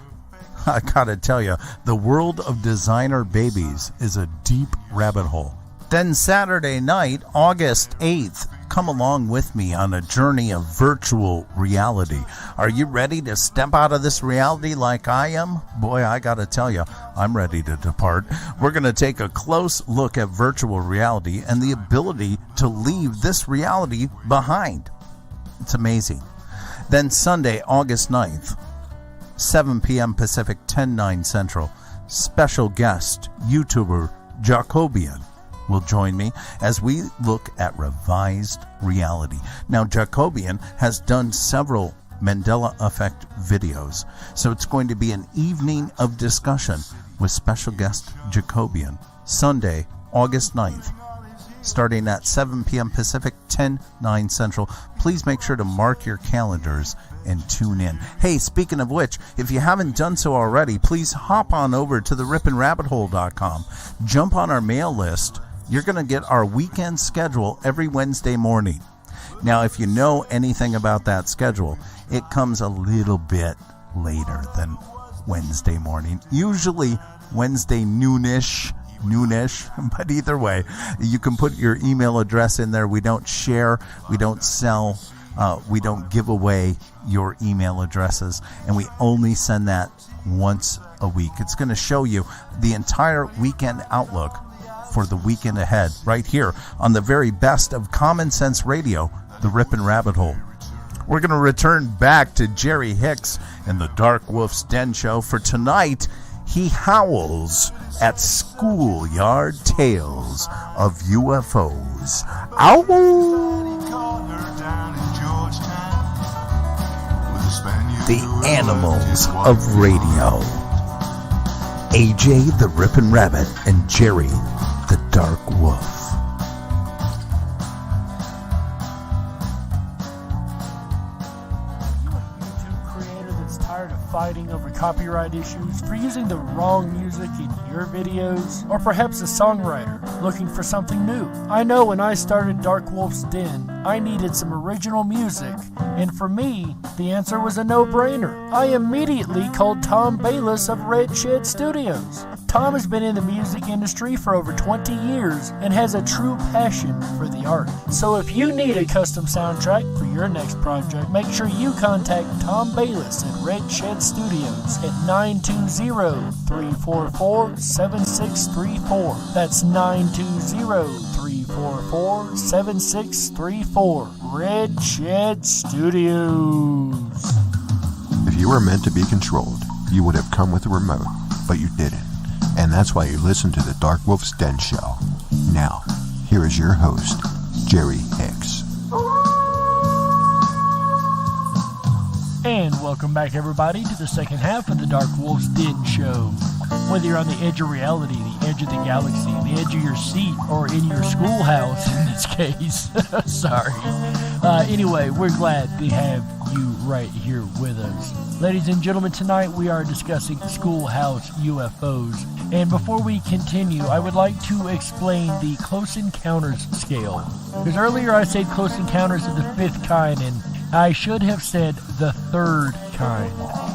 I gotta tell you, the world of designer babies is a deep rabbit hole. Then Saturday night, August 8th, come along with me on a journey of virtual reality. Are you ready to step out of this reality like I am? Boy, I gotta tell you, I'm ready to depart. We're gonna take a close look at virtual reality and the ability to leave this reality behind. It's amazing. Then Sunday, August 9th, 7 p.m. Pacific, 10/9 Central, special guest, YouTuber Jacobian will join me as we look at revised reality. Now, Jacobian has done several Mandela effect videos, so it's going to be an evening of discussion with special guest Jacobian, Sunday, August 9th, starting at 7 p.m. Pacific, 9 Central. Please make sure to mark your calendars and tune in. Hey, speaking of which, if you haven't done so already, please hop on over to the ripinrabbithole.com. Jump on our mail list. You're going to get our weekend schedule every Wednesday morning. Now, if you know anything about that schedule, it comes a little bit later than Wednesday morning. Usually Wednesday noonish, but either way, you can put your email address in there. We don't share, we don't sell, we don't give away your email addresses, and we only send that once a week. It's going to show you the entire weekend outlook for the weekend ahead right here on the very best of Common Sense Radio, the Ripin' Rabbit Hole. We're going to return back to Jerry Hicks and the Darkwolf's Den Show. For tonight, he howls at Schoolyard Tales of UFOs. Ow! The animals of radio. AJ the Rippin' Rabbit and Jerry the Dark Wolf. Fighting over copyright issues for using the wrong music in your videos, or perhaps a songwriter looking for something new. I know when I started Darkwolf's Den, I needed some original music, and for me, the answer was a no-brainer. I immediately called Tom Baillies of Red Shed Studios. Tom has been in the music industry for over 20 years and has a true passion for the art. So if you need a custom soundtrack for your next project, make sure you contact Tom Baillies at Red Shed Studios at 920-344-7634. That's 920-344-7634. Red Shed Studios. If you were meant to be controlled, you would have come with a remote, but you didn't. And that's why you listen to the Darkwolf's Den Show. Now, here is your host, Jerry Hicks. And welcome back, everybody, to the second half of the Darkwolf's Den Show. Whether you're on the edge of reality, the edge of the galaxy, the edge of your seat, or in your schoolhouse in this case. Sorry. Anyway, we're glad to have you right here with us. Ladies and gentlemen, tonight we are discussing Schoolhouse UFOs. And before we continue, I would like to explain the Close Encounters scale. Because earlier I said Close Encounters of the fifth kind, and I should have said the third kind.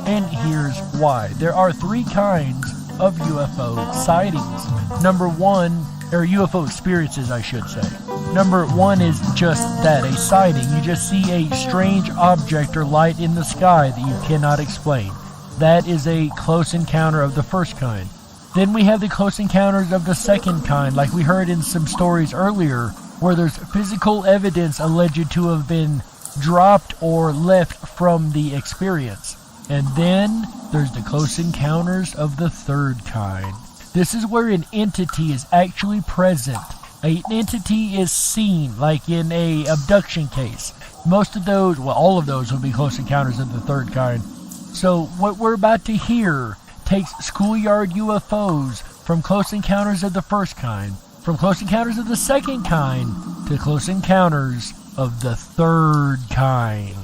And here's why. There are three kinds of UFO sightings. Number one, or UFO experiences, I should say. Number one is just that, a sighting. You just see a strange object or light in the sky that you cannot explain. That is a close encounter of the first kind. Then we have the close encounters of the second kind, like we heard in some stories earlier, where there's physical evidence alleged to have been dropped or left from the experience. And then there's the close encounters of the third kind. This is where an entity is actually present. An entity is seen, like in a abduction case. Most of those, well, all of those will be close encounters of the third kind. So what we're about to hear takes Schoolyard UFOs from close encounters of the first kind, from close encounters of the second kind, to close encounters of the third kind.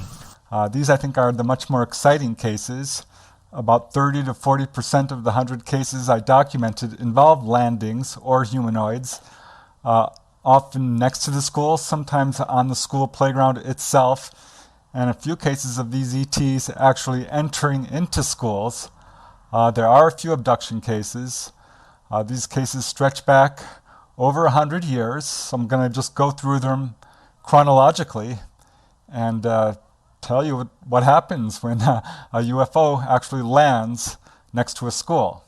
These, I think, are the much more exciting cases. About 30 to 40% of the 100 cases I documented involved landings or humanoids, often next to the school, sometimes on the school playground itself, and a few cases of these ETs actually entering into schools. There are a few abduction cases. These cases stretch back over 100 years, so I'm going to just go through them chronologically and tell you what happens when a UFO actually lands next to a school.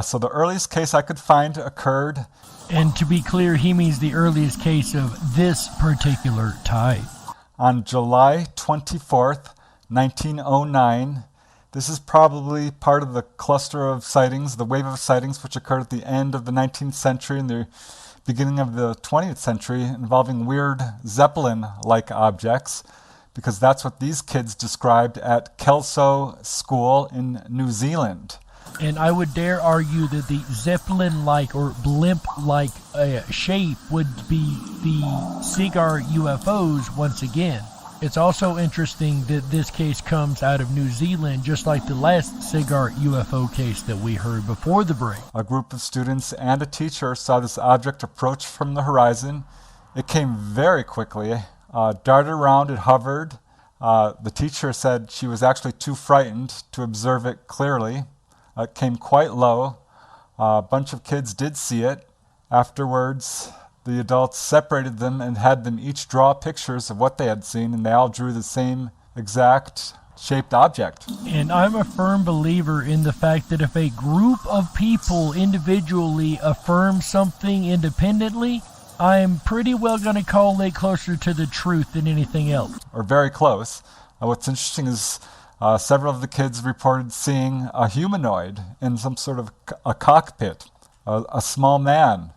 So the earliest case I could find occurred... And to be clear, he means the earliest case of this particular type. On July 24th, 1909. This is probably part of the cluster of sightings, the wave of sightings which occurred at the end of the 19th century and the beginning of the 20th century, involving weird Zeppelin-like objects, because that's what these kids described at Kelso School in New Zealand. And I would dare argue that the Zeppelin-like or blimp-like shape would be the cigar UFOs once again. It's also interesting that this case comes out of New Zealand, just like the last cigar UFO case that we heard before the break. A group of students and a teacher saw this object approach from the horizon. It came very quickly, darted around, it hovered. The teacher said she was actually too frightened to observe it clearly. It came quite low. A bunch of kids did see it. Afterwards, the adults separated them and had them each draw pictures of what they had seen, and they all drew the same exact shaped object. And I'm a firm believer in the fact that if a group of people individually affirm something independently, I'm pretty well going to call it closer to the truth than anything else. Or very close. What's interesting is several of the kids reported seeing a humanoid in some sort of a cockpit, a small man.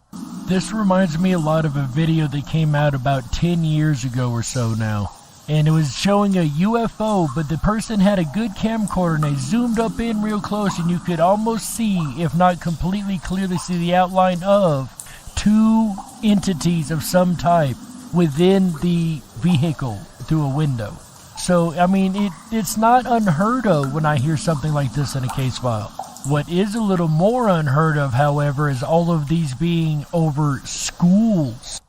This reminds me a lot of a video that came out about 10 years ago or so now. And it was showing a UFO, but the person had a good camcorder and they zoomed up in real close and you could almost see, if not completely clearly see, the outline of two entities of some type within the vehicle through a window. So, I mean, it's not unheard of when I hear something like this in a case file. What is a little more unheard of, however, is all of these being over schools.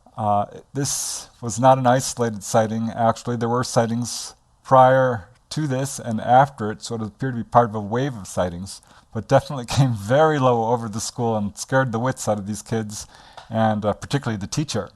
This was not an isolated sighting. Actually, there were sightings prior to this and after it, so it appeared to be part of a wave of sightings, but definitely came very low over the school and scared the wits out of these kids, and particularly the teacher.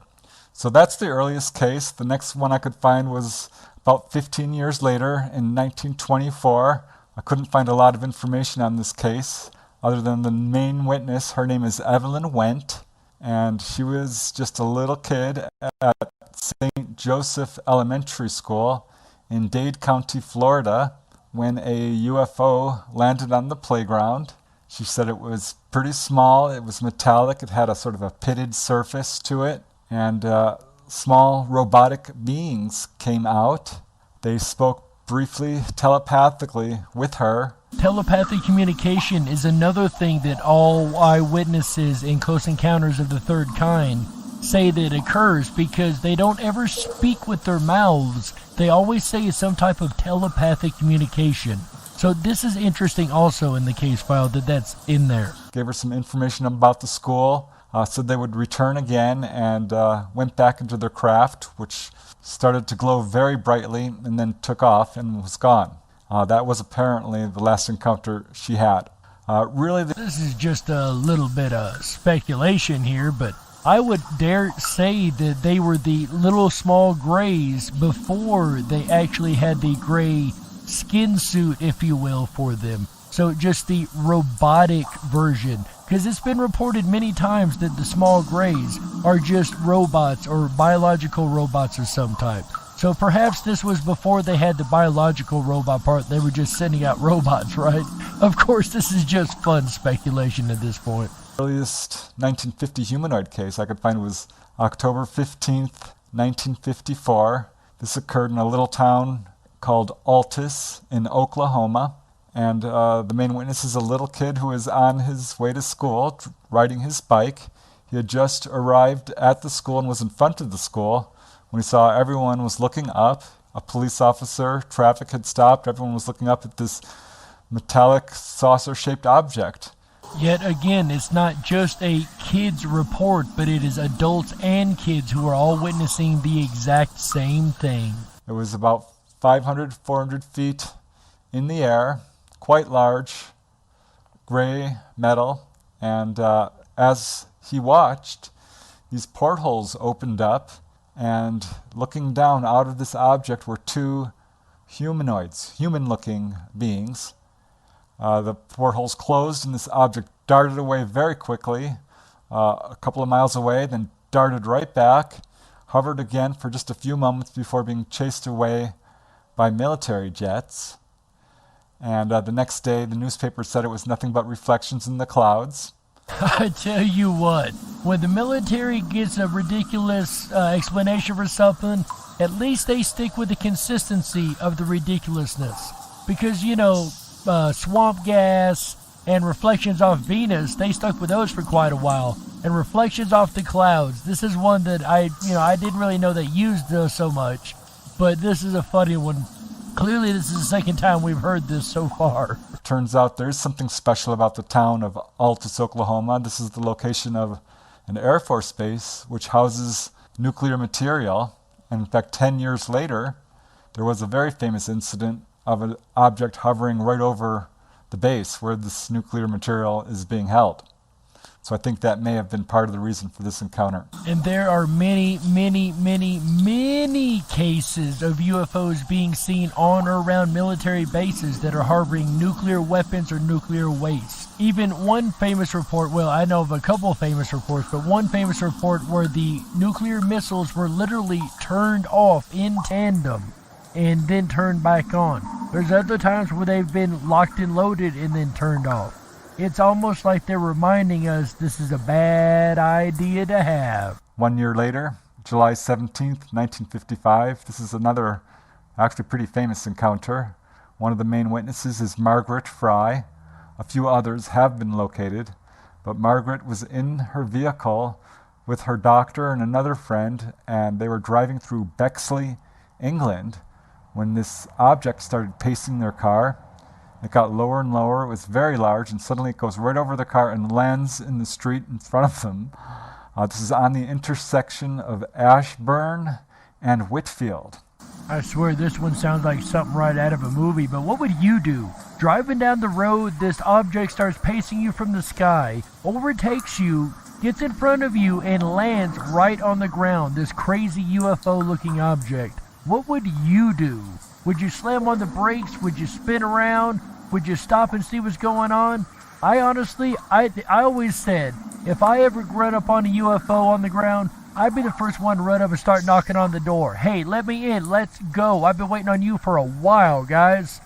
So that's the earliest case. The next one I could find was about 15 years later in 1924. I couldn't find a lot of information on this case other than the main witness. Her name is Evelyn Went, and she was just a little kid at St. Joseph Elementary School in Dade County, Florida, when a UFO landed on the playground. She said it was pretty small, it was metallic, it had a sort of a pitted surface to it, and small robotic beings came out. They spoke briefly telepathically with her. Telepathic communication is another thing that all eyewitnesses in Close Encounters of the Third Kind say that occurs, because they don't ever speak with their mouths. They always say it's some type of telepathic communication. So this is interesting also in the case file that's in there. Gave her some information about the school, said they would return again, and went back into their craft, which started to glow very brightly and then took off and was gone. That was apparently the last encounter she had. This is just a little bit of speculation here, but I would dare say that they were the little small grays before they actually had the gray skin suit, if you will, for them. So just the robotic version. Because it's been reported many times that the small grays are just robots or biological robots of some type. So perhaps this was before they had the biological robot part. They were just sending out robots, right? Of course, this is just fun speculation at this point. The earliest 1950 humanoid case I could find was October 15th, 1954. This occurred in a little town called Altus in Oklahoma. And the main witness is a little kid who is on his way to school, riding his bike. He had just arrived at the school and was in front of the school when he saw everyone was looking up. A police officer, traffic had stopped. Everyone was looking up at this metallic saucer-shaped object. Yet again, it's not just a kid's report, but it is adults and kids who are all witnessing the exact same thing. It was about 500, 400 feet in the air, quite large, gray metal, and as he watched, these portholes opened up, and looking down out of this object were two humanoids, human-looking beings. The portholes closed, and this object darted away very quickly, a couple of miles away, then darted right back, hovered again for just a few moments before being chased away by military jets. And the next day, the newspaper said it was nothing but reflections in the clouds. I tell you what, when the military gets a ridiculous explanation for something, at least they stick with the consistency of the ridiculousness. Because, you know, swamp gas, and Reflections Off Venus. They stuck with those for quite a while. And Reflections Off the Clouds. This is one that I didn't really know they used those so much, but this is a funny one. Clearly, this is the second time we've heard this so far. It turns out there is something special about the town of Altus, Oklahoma. This is the location of an Air Force base which houses nuclear material. And in fact, 10 years later, there was a very famous incident of an object hovering right over the base where this nuclear material is being held. So I think that may have been part of the reason for this encounter. And there are many, many, many, many cases of UFOs being seen on or around military bases that are harboring nuclear weapons or nuclear waste. Even one famous report, well, I know of a couple famous reports, but one famous report where the nuclear missiles were literally turned off in tandem and then turned back on. There's other times where they've been locked and loaded and then turned off. It's almost like they're reminding us this is a bad idea to have. 1 year later, July 17th, 1955, this is another actually pretty famous encounter. One of the main witnesses is Margaret Fry. A few others have been located, but Margaret was in her vehicle with her doctor and another friend, and they were driving through Bexley, England, when this object started pacing their car. It got lower and lower. It was very large, and suddenly it goes right over the car and lands in the street in front of them. This is on the intersection of Ashburn and Whitfield. I swear this one sounds like something right out of a movie, but what would you do? Driving down the road, this object starts pacing you from the sky, overtakes you, gets in front of you, and lands right on the ground, this crazy UFO-looking object. What would you do? Would you slam on the brakes? Would you spin around? Would you stop and see what's going on? I always said, if I ever run up on a UFO on the ground, I'd be the first one to run up and start knocking on the door. Hey, let me in. Let's go. I've been waiting on you for a while, guys.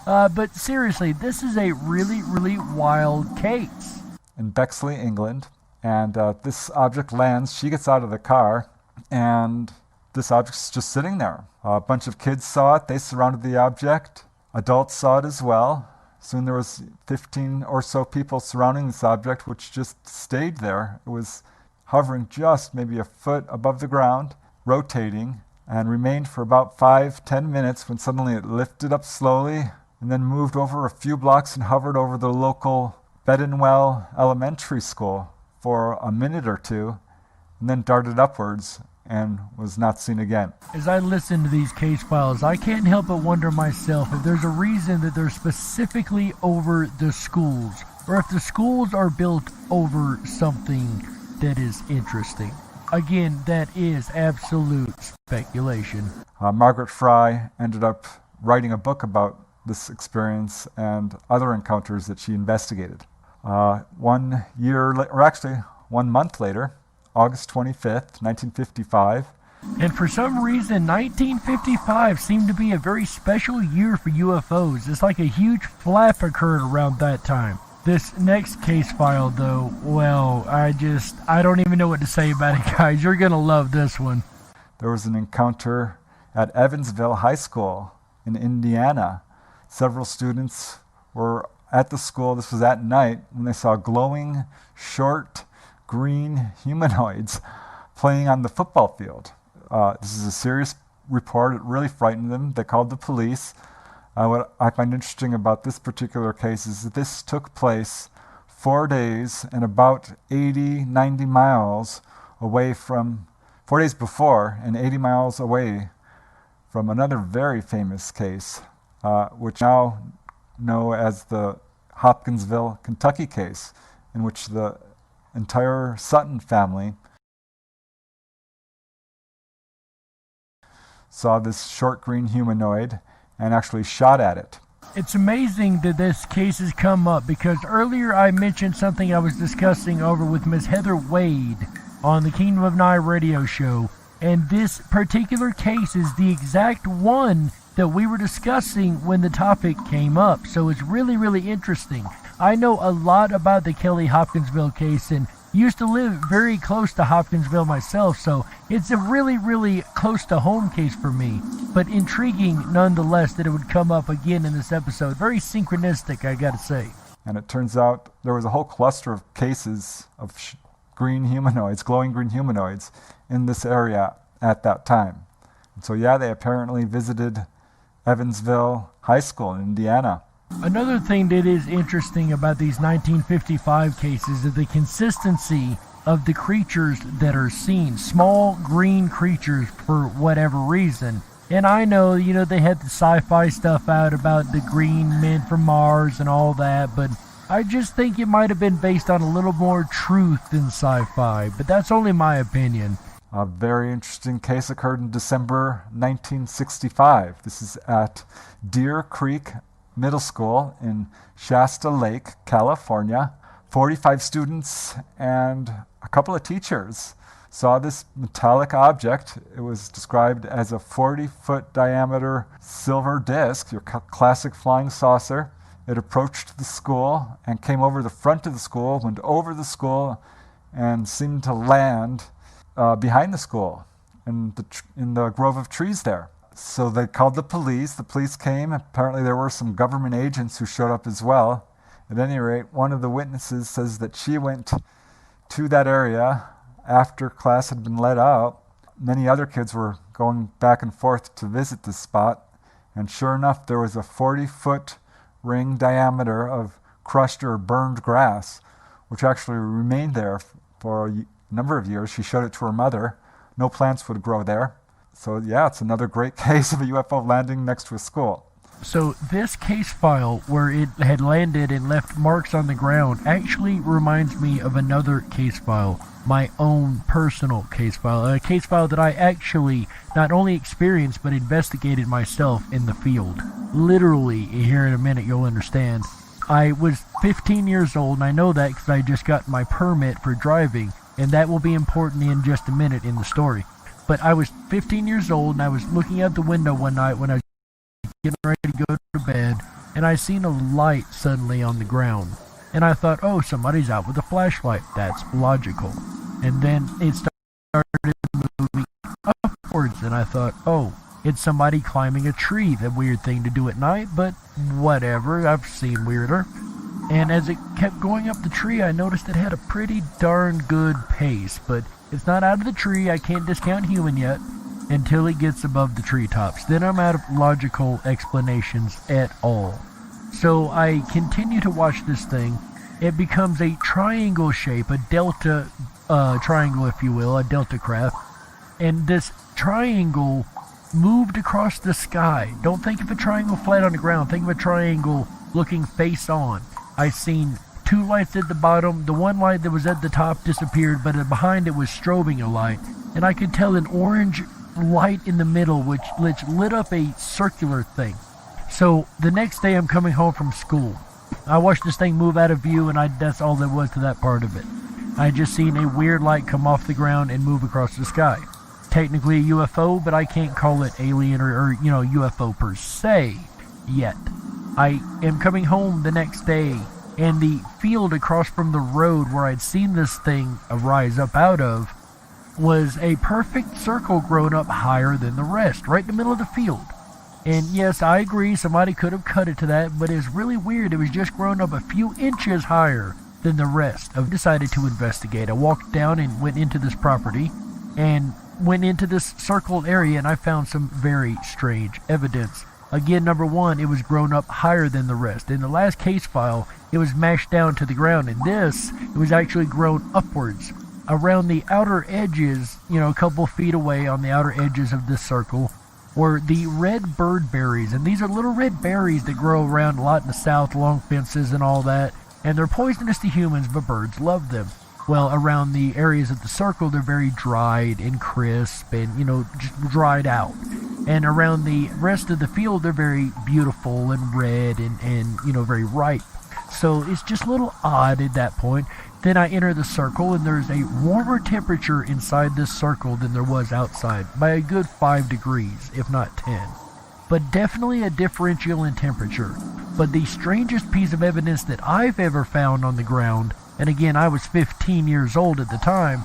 But seriously, this is a really, really wild case. In Bexley, England, and this object lands. She gets out of the car, and this object's just sitting there. A bunch of kids saw it. They surrounded the object. Adults saw it as well. Soon there was 15 or so people surrounding this object, which just stayed there. It was hovering just maybe a foot above the ground, rotating, and remained for about 5-10 minutes when suddenly it lifted up slowly and then moved over a few blocks and hovered over the local Bedinwell Elementary School for a minute or two, and then darted upwards and was not seen again. As I listen to these case files, I can't help but wonder myself if there's a reason that they're specifically over the schools, or if the schools are built over something that is interesting. Again, that is absolute speculation. Margaret Fry ended up writing a book about this experience and other encounters that she investigated. 1 year, or actually 1 month later, August 25th, 1955. And for some reason, 1955 seemed to be a very special year for UFOs. It's like a huge flap occurred around that time. This next case file, though, well, I don't even know what to say about it, guys. You're going to love this one. There was an encounter at Evansville High School in Indiana. Several students were at the school. This was at night when they saw glowing, short, green humanoids playing on the football field. This is a serious report. It really frightened them. They called the police. What I find interesting about this particular case is that this took place 4 days and about 80-90 miles away from, 4 days before and 80 miles away from another very famous case, which now know as the Hopkinsville, Kentucky case, in which the entire Sutton family saw this short green humanoid and actually shot at it. It's amazing that this case has come up because earlier I mentioned something I was discussing over with Ms. Heather Wade on the Kingdom of Nye radio show, and this particular case is the exact one that we were discussing when the topic came up, so it's really, really interesting. I know a lot about the Kelly Hopkinsville case, and Used to live very close to Hopkinsville myself, so it's a really, really close to home case for me, but intriguing nonetheless that it would come up again in this episode. Very synchronistic, I gotta say. And it turns out there was a whole cluster of cases of green humanoids, glowing green humanoids, in this area at that time. And so yeah, they apparently visited Evansville High School in Indiana. Another thing that is interesting about these 1955 cases is the consistency of the creatures that are seen. Small green creatures for whatever reason. And I know, they had the sci-fi stuff out about the green men from Mars and all that, but I just think it might have been based on a little more truth than sci-fi, but that's only my opinion. A very interesting case occurred in December 1965. This is at Deer Creek Middle School in Shasta Lake, California. 45 students and a couple of teachers saw this metallic object. It was described as a 40-foot diameter silver disc, your classic flying saucer. It approached the school and came over the front of the school, went over the school, and seemed to land behind the school in the grove of trees there. So they called the police. The police came. Apparently there were some government agents who showed up as well. At any rate, one of the witnesses says that she went to that area after class had been let out. Many other kids were going back and forth to visit this spot. And sure enough, there was a 40-foot ring diameter of crushed or burned grass, which actually remained there for a number of years. She showed it to her mother. No plants would grow there. So yeah, it's another great case of a UFO landing next to a school. So this case file where it had landed and left marks on the ground actually reminds me of another case file, my own personal case file, a case file that I actually not only experienced but investigated myself in the field. Literally, here in a minute you'll understand. I was 15 years old, and I know that because I just got my permit for driving, and that will be important in just a minute in the story. But I was 15 years old, and I was looking out the window one night when I was getting ready to go to bed, and I seen a light suddenly on the ground. And I thought, oh, somebody's out with a flashlight. That's logical. And then it started moving upwards, and I thought, oh, it's somebody climbing a tree. The weird thing to do at night, but whatever. I've seen weirder. And as it kept going up the tree, I noticed it had a pretty darn good pace, but it's not out of the tree. I can't discount human yet until it gets above the treetops. Then I'm out of logical explanations at all. So I continue to watch this thing. It becomes a triangle shape, a delta triangle, if you will, a delta craft. And this triangle moved across the sky. Don't think of a triangle flat on the ground. Think of a triangle looking face on. I seen two lights at the bottom. The one light that was at the top disappeared, but behind it was strobing a light. And I could tell an orange light in the middle, which lit up a circular thing. So the next day I'm coming home from school. I watched this thing move out of view, and that's all there was to that part of it. I just seen a weird light come off the ground and move across the sky. Technically a UFO, but I can't call it alien or UFO per se yet. I am coming home the next day, and the field across from the road where I'd seen this thing rise up out of was a perfect circle grown up higher than the rest, right in the middle of the field. And yes, I agree, somebody could have cut it to that, but it's really weird. It was just grown up a few inches higher than the rest. I decided to investigate. I walked down and went into this property and went into this circled area, and I found some very strange evidence. Again, number one, it was grown up higher than the rest. In the last case file, it was mashed down to the ground. In this, it was actually grown upwards. Around the outer edges, a couple feet away on the outer edges of this circle, were the red bird berries. And these are little red berries that grow around a lot in the south along fences and all that. And they're poisonous to humans, but birds love them. Well, around the areas of the circle, they're very dried and crisp and, just dried out. And around the rest of the field, they're very beautiful and red and very ripe. So it's just a little odd at that point. Then I enter the circle, and there's a warmer temperature inside this circle than there was outside by a good 5 degrees, if not 10. But definitely a differential in temperature. But the strangest piece of evidence that I've ever found on the ground and again, I was 15 years old at the time,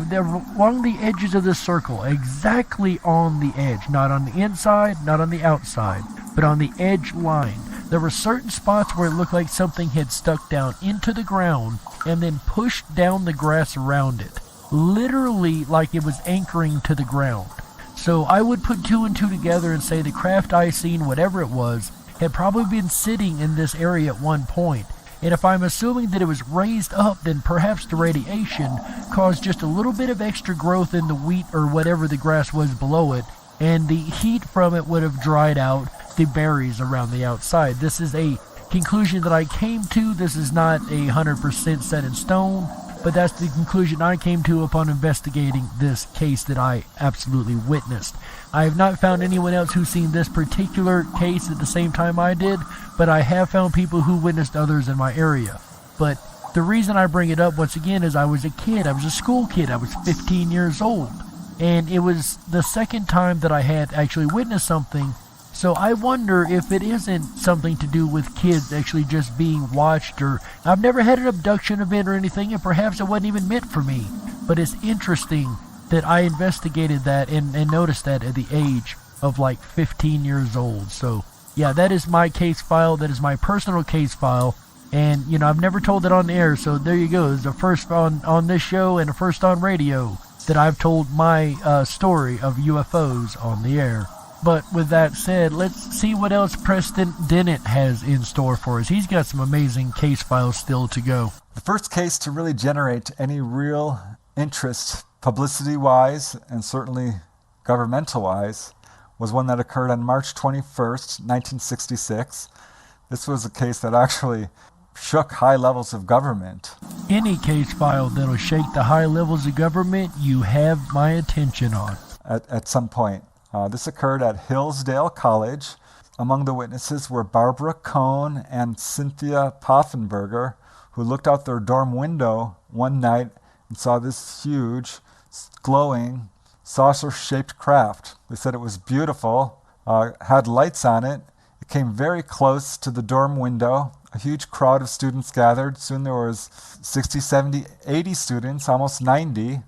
they were along the edges of the circle, exactly on the edge, not on the inside, not on the outside, but on the edge line. There were certain spots where it looked like something had stuck down into the ground and then pushed down the grass around it, literally like it was anchoring to the ground. So I would put two and two together and say the craft I seen, whatever it was, had probably been sitting in this area at one point. And if I'm assuming that it was raised up, then perhaps the radiation caused just a little bit of extra growth in the wheat or whatever the grass was below it, and the heat from it would have dried out the berries around the outside. This is a conclusion that I came to. This is not 100% set in stone, but that's the conclusion I came to upon investigating this case that I absolutely witnessed. I have not found anyone else who's seen this particular case at the same time I did, but I have found people who witnessed others in my area. But the reason I bring it up once again is I was a kid. I was a school kid. I was 15 years old. And it was the second time that I had actually witnessed something. So I wonder if it isn't something to do with kids actually just being watched, or I've never had an abduction event or anything, and perhaps it wasn't even meant for me. But it's interesting that I investigated that and noticed that at the age of like 15 years old. So yeah, that is my case file. That is my personal case file. And, you know, I've never told it on the air, so there you go. It's the first on this show and the first on radio that I've told my story of UFOs on the air. But with that said, let's see what else Preston Dennett has in store for us. He's got some amazing case files still to go. The first case to really generate any real interest, publicity-wise and certainly governmental-wise, was one that occurred on March 21st, 1966. This was a case that actually shook high levels of government. Any case file that'll shake the high levels of government, you have my attention on. At some point. This occurred at Hillsdale College. Among the witnesses were Barbara Cohn and Cynthia Poffenberger, who looked out their dorm window one night and saw this huge, glowing, saucer-shaped craft. They said it was beautiful, had lights on it. It came very close to the dorm window. A huge crowd of students gathered. Soon there was 60, 70, 80 students, almost 90.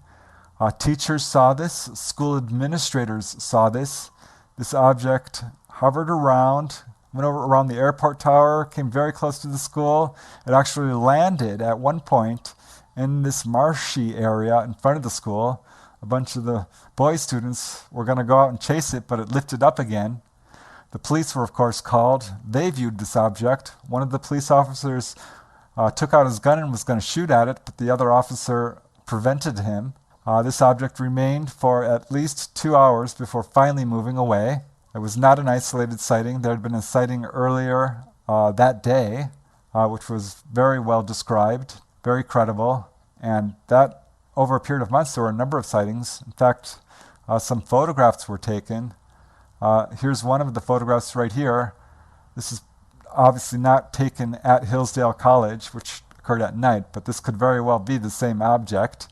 Teachers saw this. School administrators saw this. This object hovered around, went over around the airport tower, came very close to the school. It actually landed at one point in this marshy area in front of the school. A bunch of the boy students were going to go out and chase it, but it lifted up again. The police were, of course, called. They viewed this object. One of the police officers took out his gun and was going to shoot at it, but the other officer prevented him. This object remained for at least 2 hours before finally moving away. It was not an isolated sighting. There had been a sighting earlier that day, which was very well described, very credible, and that over a period of months there were a number of sightings. In fact, some photographs were taken. Here's one of the photographs right here. This is obviously not taken at Hillsdale College, which occurred at night, but this could very well be the same object.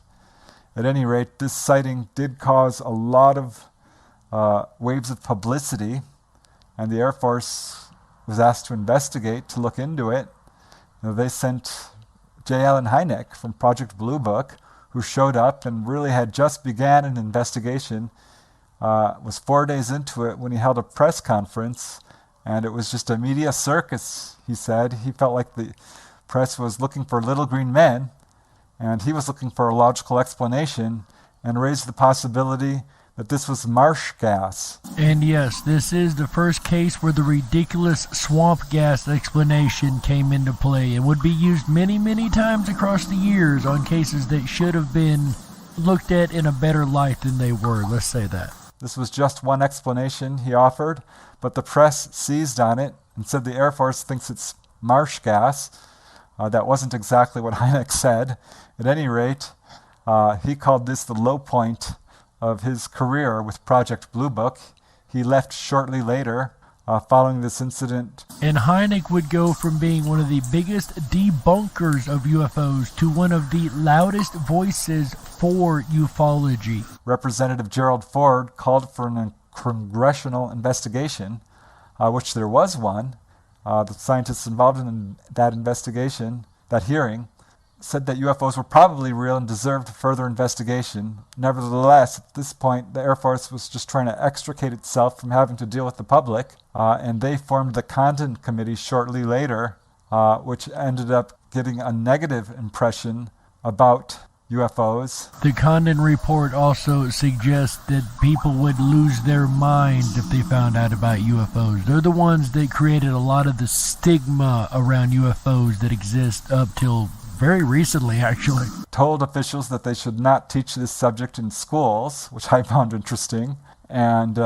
At any rate, this sighting did cause a lot of waves of publicity, and the Air Force was asked to investigate, to look into it. They sent J. Allen Hynek from Project Blue Book, who showed up and really had just began an investigation. Was 4 days into it when he held a press conference, and it was just a media circus, he said. He felt like the press was looking for little green men, and he was looking for a logical explanation and raised the possibility that this was marsh gas. And yes, this is the first case where the ridiculous swamp gas explanation came into play and would be used many, many times across the years on cases that should have been looked at in a better light than they were, let's say that. This was just one explanation he offered, but the press seized on it and said the Air Force thinks it's marsh gas. That wasn't exactly what Hynek said. At any rate, he called this the low point of his career with Project Blue Book. He left shortly later, following this incident. And Hynek would go from being one of the biggest debunkers of UFOs to one of the loudest voices for ufology. Representative Gerald Ford called for a congressional investigation, which there was one. The scientists involved in that investigation, that hearing, said that UFOs were probably real and deserved further investigation. Nevertheless, at this point, the Air Force was just trying to extricate itself from having to deal with the public, and they formed the Condon Committee shortly later, which ended up getting a negative impression about UFOs. The Condon report also suggests that people would lose their mind if they found out about UFOs. They're the ones that created a lot of the stigma around UFOs that exist up till very recently, actually. Told officials that they should not teach this subject in schools, which I found interesting, and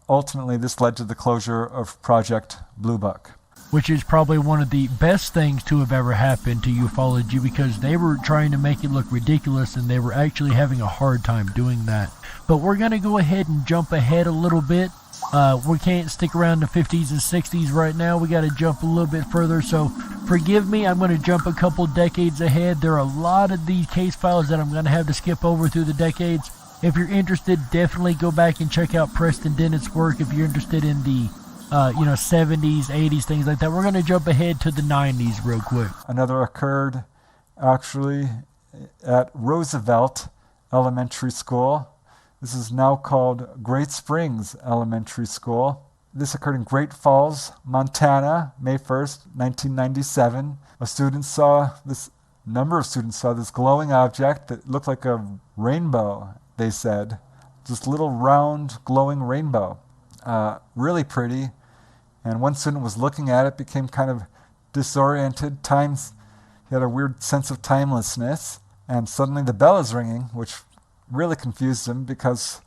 ultimately this led to the closure of Project Blue Book. Which is probably one of the best things to have ever happened to ufology, because they were trying to make it look ridiculous and they were actually having a hard time doing that. But we're going to go ahead and jump ahead a little bit. We can't stick around the 50s and 60s right now. We got to jump a little bit further. So forgive me, I'm going to jump a couple decades ahead. There are a lot of these case files that I'm going to have to skip over through the decades. If you're interested, definitely go back and check out Preston Dennett's work if you're interested in the 70s, 80s, things like that. We're going to jump ahead to the 90s real quick. Another occurred actually at Roosevelt Elementary School. This is now called Great Springs Elementary School. This occurred in Great Falls, Montana, May 1st, 1997. Number of students saw this glowing object that looked like a rainbow, they said. This little round glowing rainbow. Really pretty. And one student was looking at it, became kind of disoriented. He had a weird sense of timelessness. And suddenly the bell is ringing, which really confused him because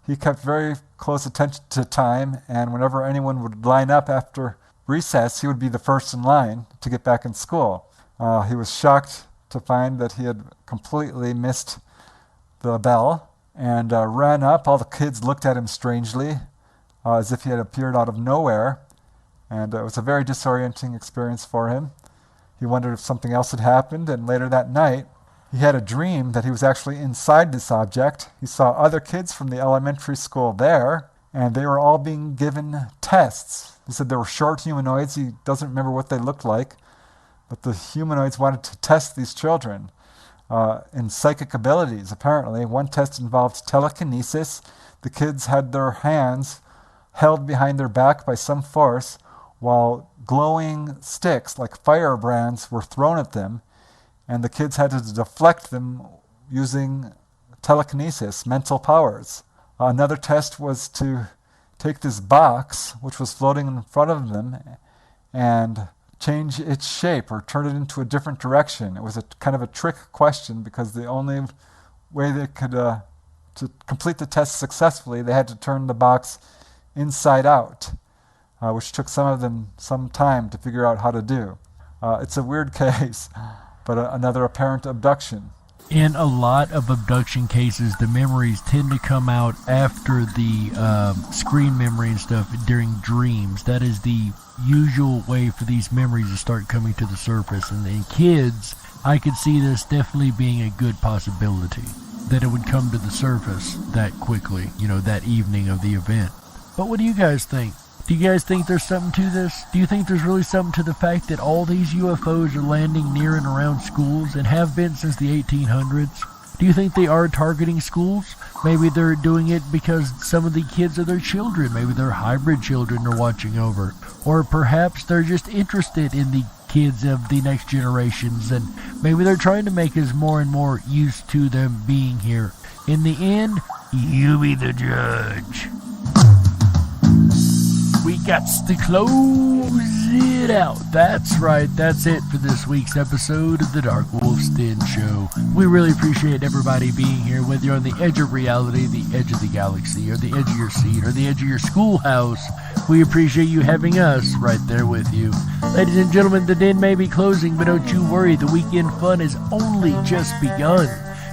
he kept very close attention to time. And whenever anyone would line up after recess, he would be the first in line to get back in school. He was shocked to find that he had completely missed the bell and ran up. All the kids looked at him strangely, as if he had appeared out of nowhere. And it was a very disorienting experience for him. He wondered if something else had happened, and later that night, he had a dream that he was actually inside this object. He saw other kids from the elementary school there, and they were all being given tests. He said there were short humanoids. He doesn't remember what they looked like, but the humanoids wanted to test these children in psychic abilities, apparently. One test involved telekinesis. The kids had their hands held behind their back by some force, while glowing sticks like firebrands were thrown at them, and the kids had to deflect them using telekinesis, mental powers. Another test was to take this box, which was floating in front of them, and change its shape or turn it into a different direction. It was a kind of a trick question because the only way they could, to complete the test successfully, they had to turn the box inside out, which took some of them some time to figure out how to do. It's a weird case, but another apparent abduction. In a lot of abduction cases, the memories tend to come out after the screen memory and stuff during dreams. That is the usual way for these memories to start coming to the surface. And in kids, I could see this definitely being a good possibility, that it would come to the surface that quickly, that evening of the event. But what do you guys think? Do you guys think there's something to this? Do you think there's really something to the fact that all these UFOs are landing near and around schools and have been since the 1800s? Do you think they are targeting schools? Maybe they're doing it because some of the kids are their children. Maybe they're hybrid children they're watching over. Or perhaps they're just interested in the kids of the next generations, and maybe they're trying to make us more and more used to them being here. In the end, you be the judge. We got to close it out. That's right, that's it for this week's episode of the Darkwolf's Den Show. We really appreciate everybody being here, whether you're on the edge of reality, the edge of the galaxy, or the edge of your seat, or the edge of your schoolhouse. We appreciate you having us right there with you. Ladies and gentlemen, the den may be closing, but don't you worry, the weekend fun has only just begun.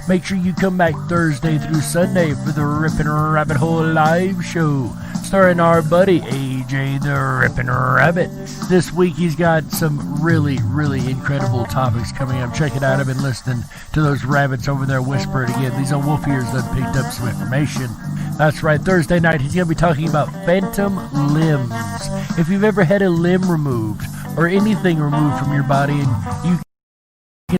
Make sure you come back Thursday through Sunday for the Rippin' Rabbit Hole live show, starring our buddy AJ the Rippin' Rabbit. This week he's got some really, really incredible topics coming up. Check it out. I've been listening to those rabbits over there whispering again. These old wolf ears done picked up some information. That's right, Thursday night he's going to be talking about phantom limbs. If you've ever had a limb removed or anything removed from your body and you can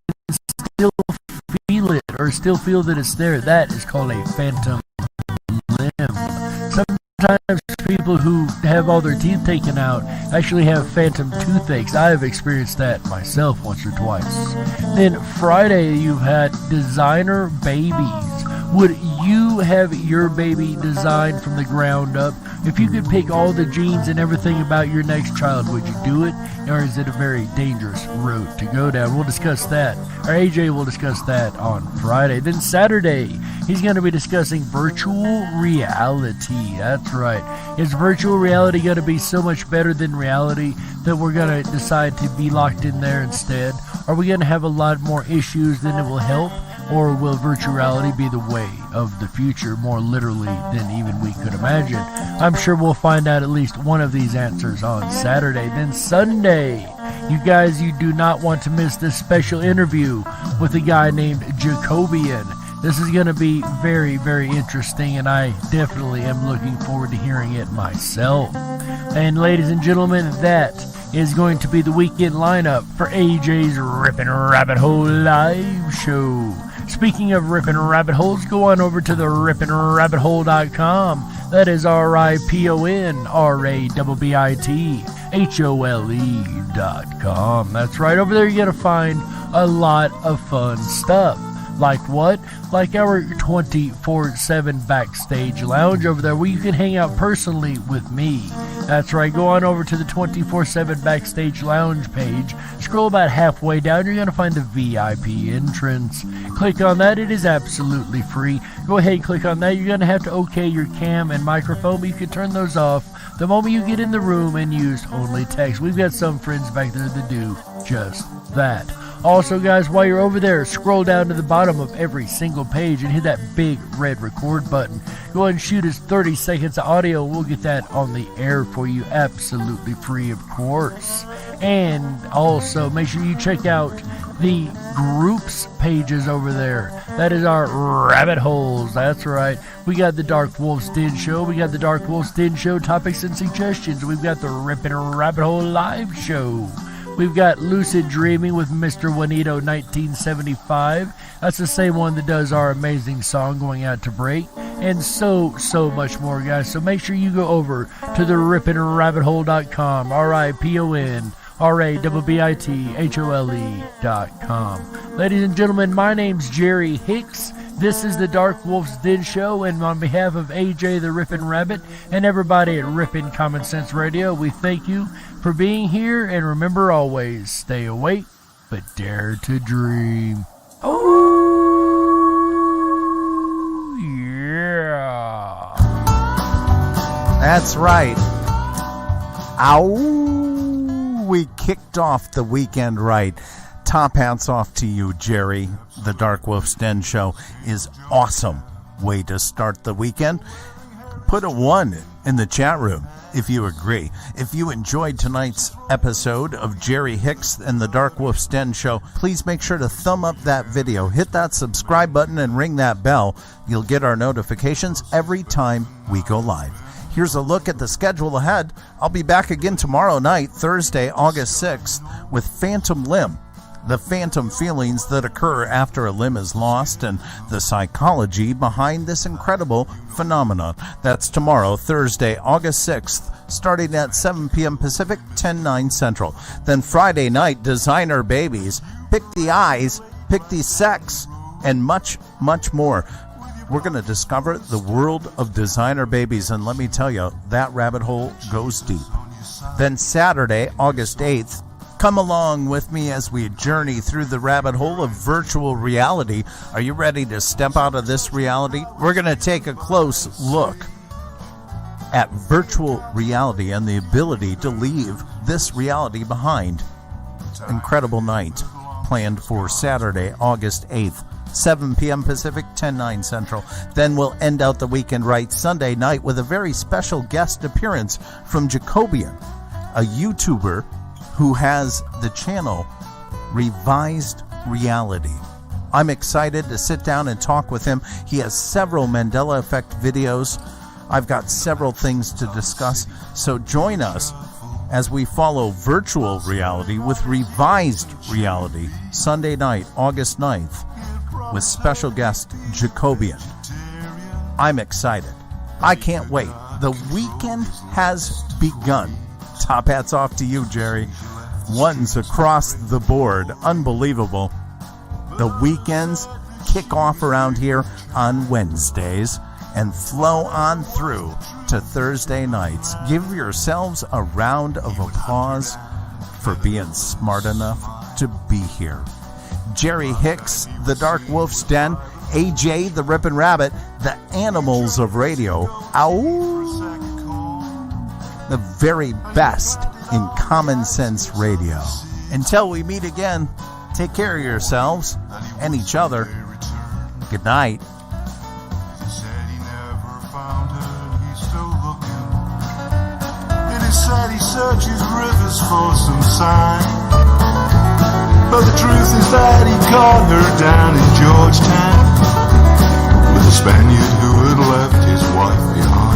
or still feel that it's there, that is called a phantom limb. Sometimes people who have all their teeth taken out actually have phantom toothaches. I have experienced that myself once or twice. Then Friday, you've had designer babies. Would you have your baby designed from the ground up? If you could pick all the genes and everything about your next child, would you do it? Or is it a very dangerous road to go down? We'll discuss that. Or AJ will discuss that on Friday. Then Saturday, he's going to be discussing virtual reality. That's right. Is virtual reality going to be so much better than reality that we're going to decide to be locked in there instead? Are we going to have a lot more issues than it will help? Or will virtual reality be the way of the future more literally than even we could imagine? I'm sure we'll find out at least one of these answers on Saturday. Then Sunday, you guys, you do not want to miss this special interview with a guy named Jacobian. This is going to be very, very interesting, and I definitely am looking forward to hearing it myself. And ladies and gentlemen, that is going to be the weekend lineup for AJ's Rippin' Rabbit Hole live show. Speaking of rippin' rabbit holes, go on over to the rippinrabbithole.com. That is RIPONRABBITHOLE.com. That's right. Over there you're going to find a lot of fun stuff. Like what? Like our 24/7 backstage lounge over there where you can hang out personally with me. That's right. Go on over to the 24/7 backstage lounge page. Scroll about halfway down. You're going to find the VIP entrance. Click on that. It is absolutely free. Go ahead and click on that. You're going to have to okay your cam and microphone, but you can turn those off the moment you get in the room and use only text. We've got some friends back there that do just that. Also, guys, while you're over there, scroll down to the bottom of every single page and hit that big red record button. Go ahead and shoot us 30 seconds of audio. We'll get that on the air for you, absolutely free, of course. And also, make sure you check out the groups pages over there. That is our rabbit holes. That's right. We got the Darkwolf's Den Show. We got the Darkwolf's Den Show topics and suggestions. We've got the Rippin' Rabbit Hole live show. We've got Lucid Dreaming with Mr. Juanito 1975. That's the same one that does our amazing song Going Out to Break. And so much more, guys. So make sure you go over to the rippinrabbithole.com. RIPONRABBITHOLE.com. Ladies and gentlemen, my name's Jerry Hicks. This is the Darkwolf's Den Show, and on behalf of AJ the Rippin' Rabbit and everybody at Rippin' Common Sense Radio, we thank you for being here, and remember always, stay awake, but dare to dream. Oh, yeah. That's right. Ow. We kicked off the weekend right. Top hats off to you, Jerry. The Darkwolf's Den Show is awesome way to start the weekend. Put a 1 in the chat room if you agree. If you enjoyed tonight's episode of Jerry Hicks and the Darkwolf's Den Show, please make sure to thumb up that video, hit that subscribe button, and ring that bell. You'll get our notifications every time we go live. Here's a look at the schedule ahead. I'll be back again tomorrow night, Thursday, August 6th, with Phantom Limb. The phantom feelings that occur after a limb is lost and the psychology behind this incredible phenomenon. That's tomorrow, Thursday, August 6th, starting at 7 p.m. Pacific, 10/9 Central. Then Friday night, Designer Babies, Pick the Eyes, Pick the Sex, and much, much more. We're going to discover the world of designer babies, and let me tell you, that rabbit hole goes deep. Then Saturday, August 8th, come along with me as we journey through the rabbit hole of virtual reality. Are you ready to step out of this reality? We're going to take a close look at virtual reality and the ability to leave this reality behind. Incredible night planned for Saturday, August 8th. 7 p.m. Pacific, 10/9 Central. Then we'll end out the weekend right Sunday night with a very special guest appearance from Jacobian, a YouTuber who has the channel Revised Reality. I'm excited to sit down and talk with him. He has several Mandela Effect videos. I've got several things to discuss, so join us as we follow virtual reality with Revised Reality, Sunday night, August 9th. with special guest Jacobian. I'm excited. I can't wait. The weekend has begun. Top hats off to you, Jerry. Ones across the board. Unbelievable. The weekends kick off around here on Wednesdays and flow on through to Thursday nights. Give yourselves a round of applause for being smart enough to be here. Jerry Hicks, the Darkwolf's Den, AJ, the Rippin' Rabbit, the animals of radio. Ow! The very best in common sense radio. Until we meet again, take care of yourselves and each other. Good night. It is said he searches rivers for some sign, but the truth is that he caught her down in Georgetown with a Spaniard who had left his wife behind.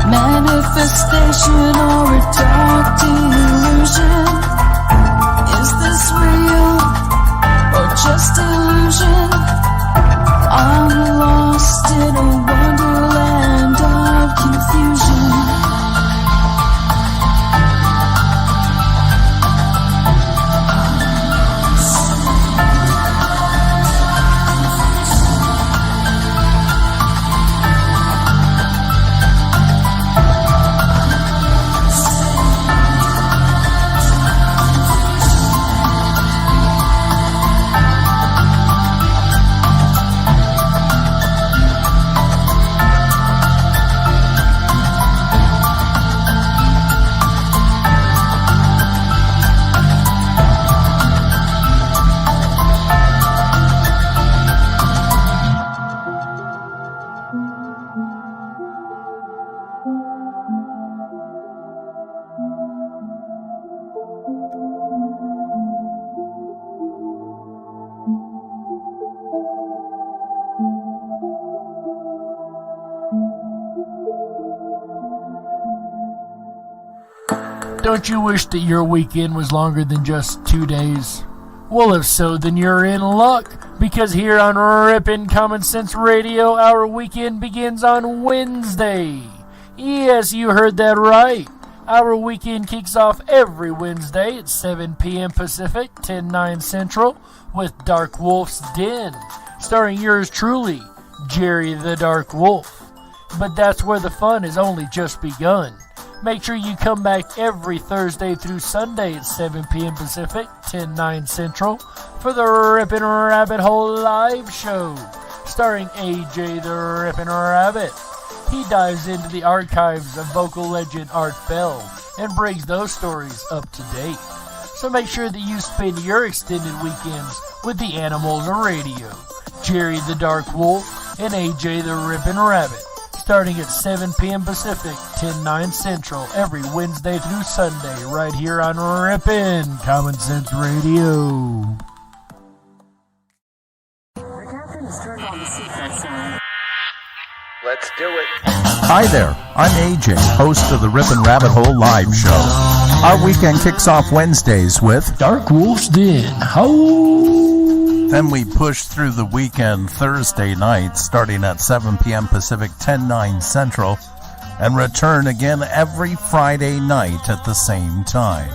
Manifestation or a dark delusion? Is this real or just illusion? I'm lost in a wonderland of confusion. Don't you wish that your weekend was longer than just 2 days? Well, if so, then you're in luck, because here on Rippin' Common Sense Radio, our weekend begins on Wednesday. Yes, you heard that right. Our weekend kicks off every Wednesday at 7 p.m. Pacific, 10/9 Central, with Darkwolf's Den, starring yours truly, Jerry the Dark Wolf. But that's where the fun has only just begun. Make sure you come back every Thursday through Sunday at 7 p.m. Pacific, 10/9 Central, for the Rippin' Rabbit Hole live show, starring AJ the Rippin' Rabbit. He dives into the archives of vocal legend Art Bell and brings those stories up to date. So make sure that you spend your extended weekends with the animals of radio, Jerry the Dark Wolf and AJ the Rippin' Rabbit, starting at 7 p.m. Pacific, 10/9 Central, every Wednesday through Sunday, right here on Rippin' Common Sense Radio. The captain has turned on the seatbelt sign. Let's do it. Hi there, I'm AJ, host of the Rippin' Rabbit Hole live show. Our weekend kicks off Wednesdays with Darkwolf's Den. Howls. Then we push through the weekend Thursday night, starting at 7 p.m. Pacific, 10/9 Central, and return again every Friday night at the same time.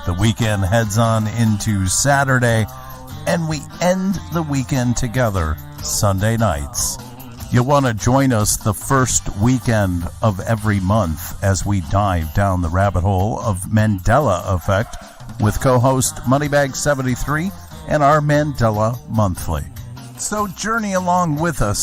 The weekend heads on into Saturday, and we end the weekend together Sunday nights. You'll want to join us the first weekend of every month as we dive down the rabbit hole of Mandela Effect with co-host Moneybag73 and our Mandela Monthly. So journey along with us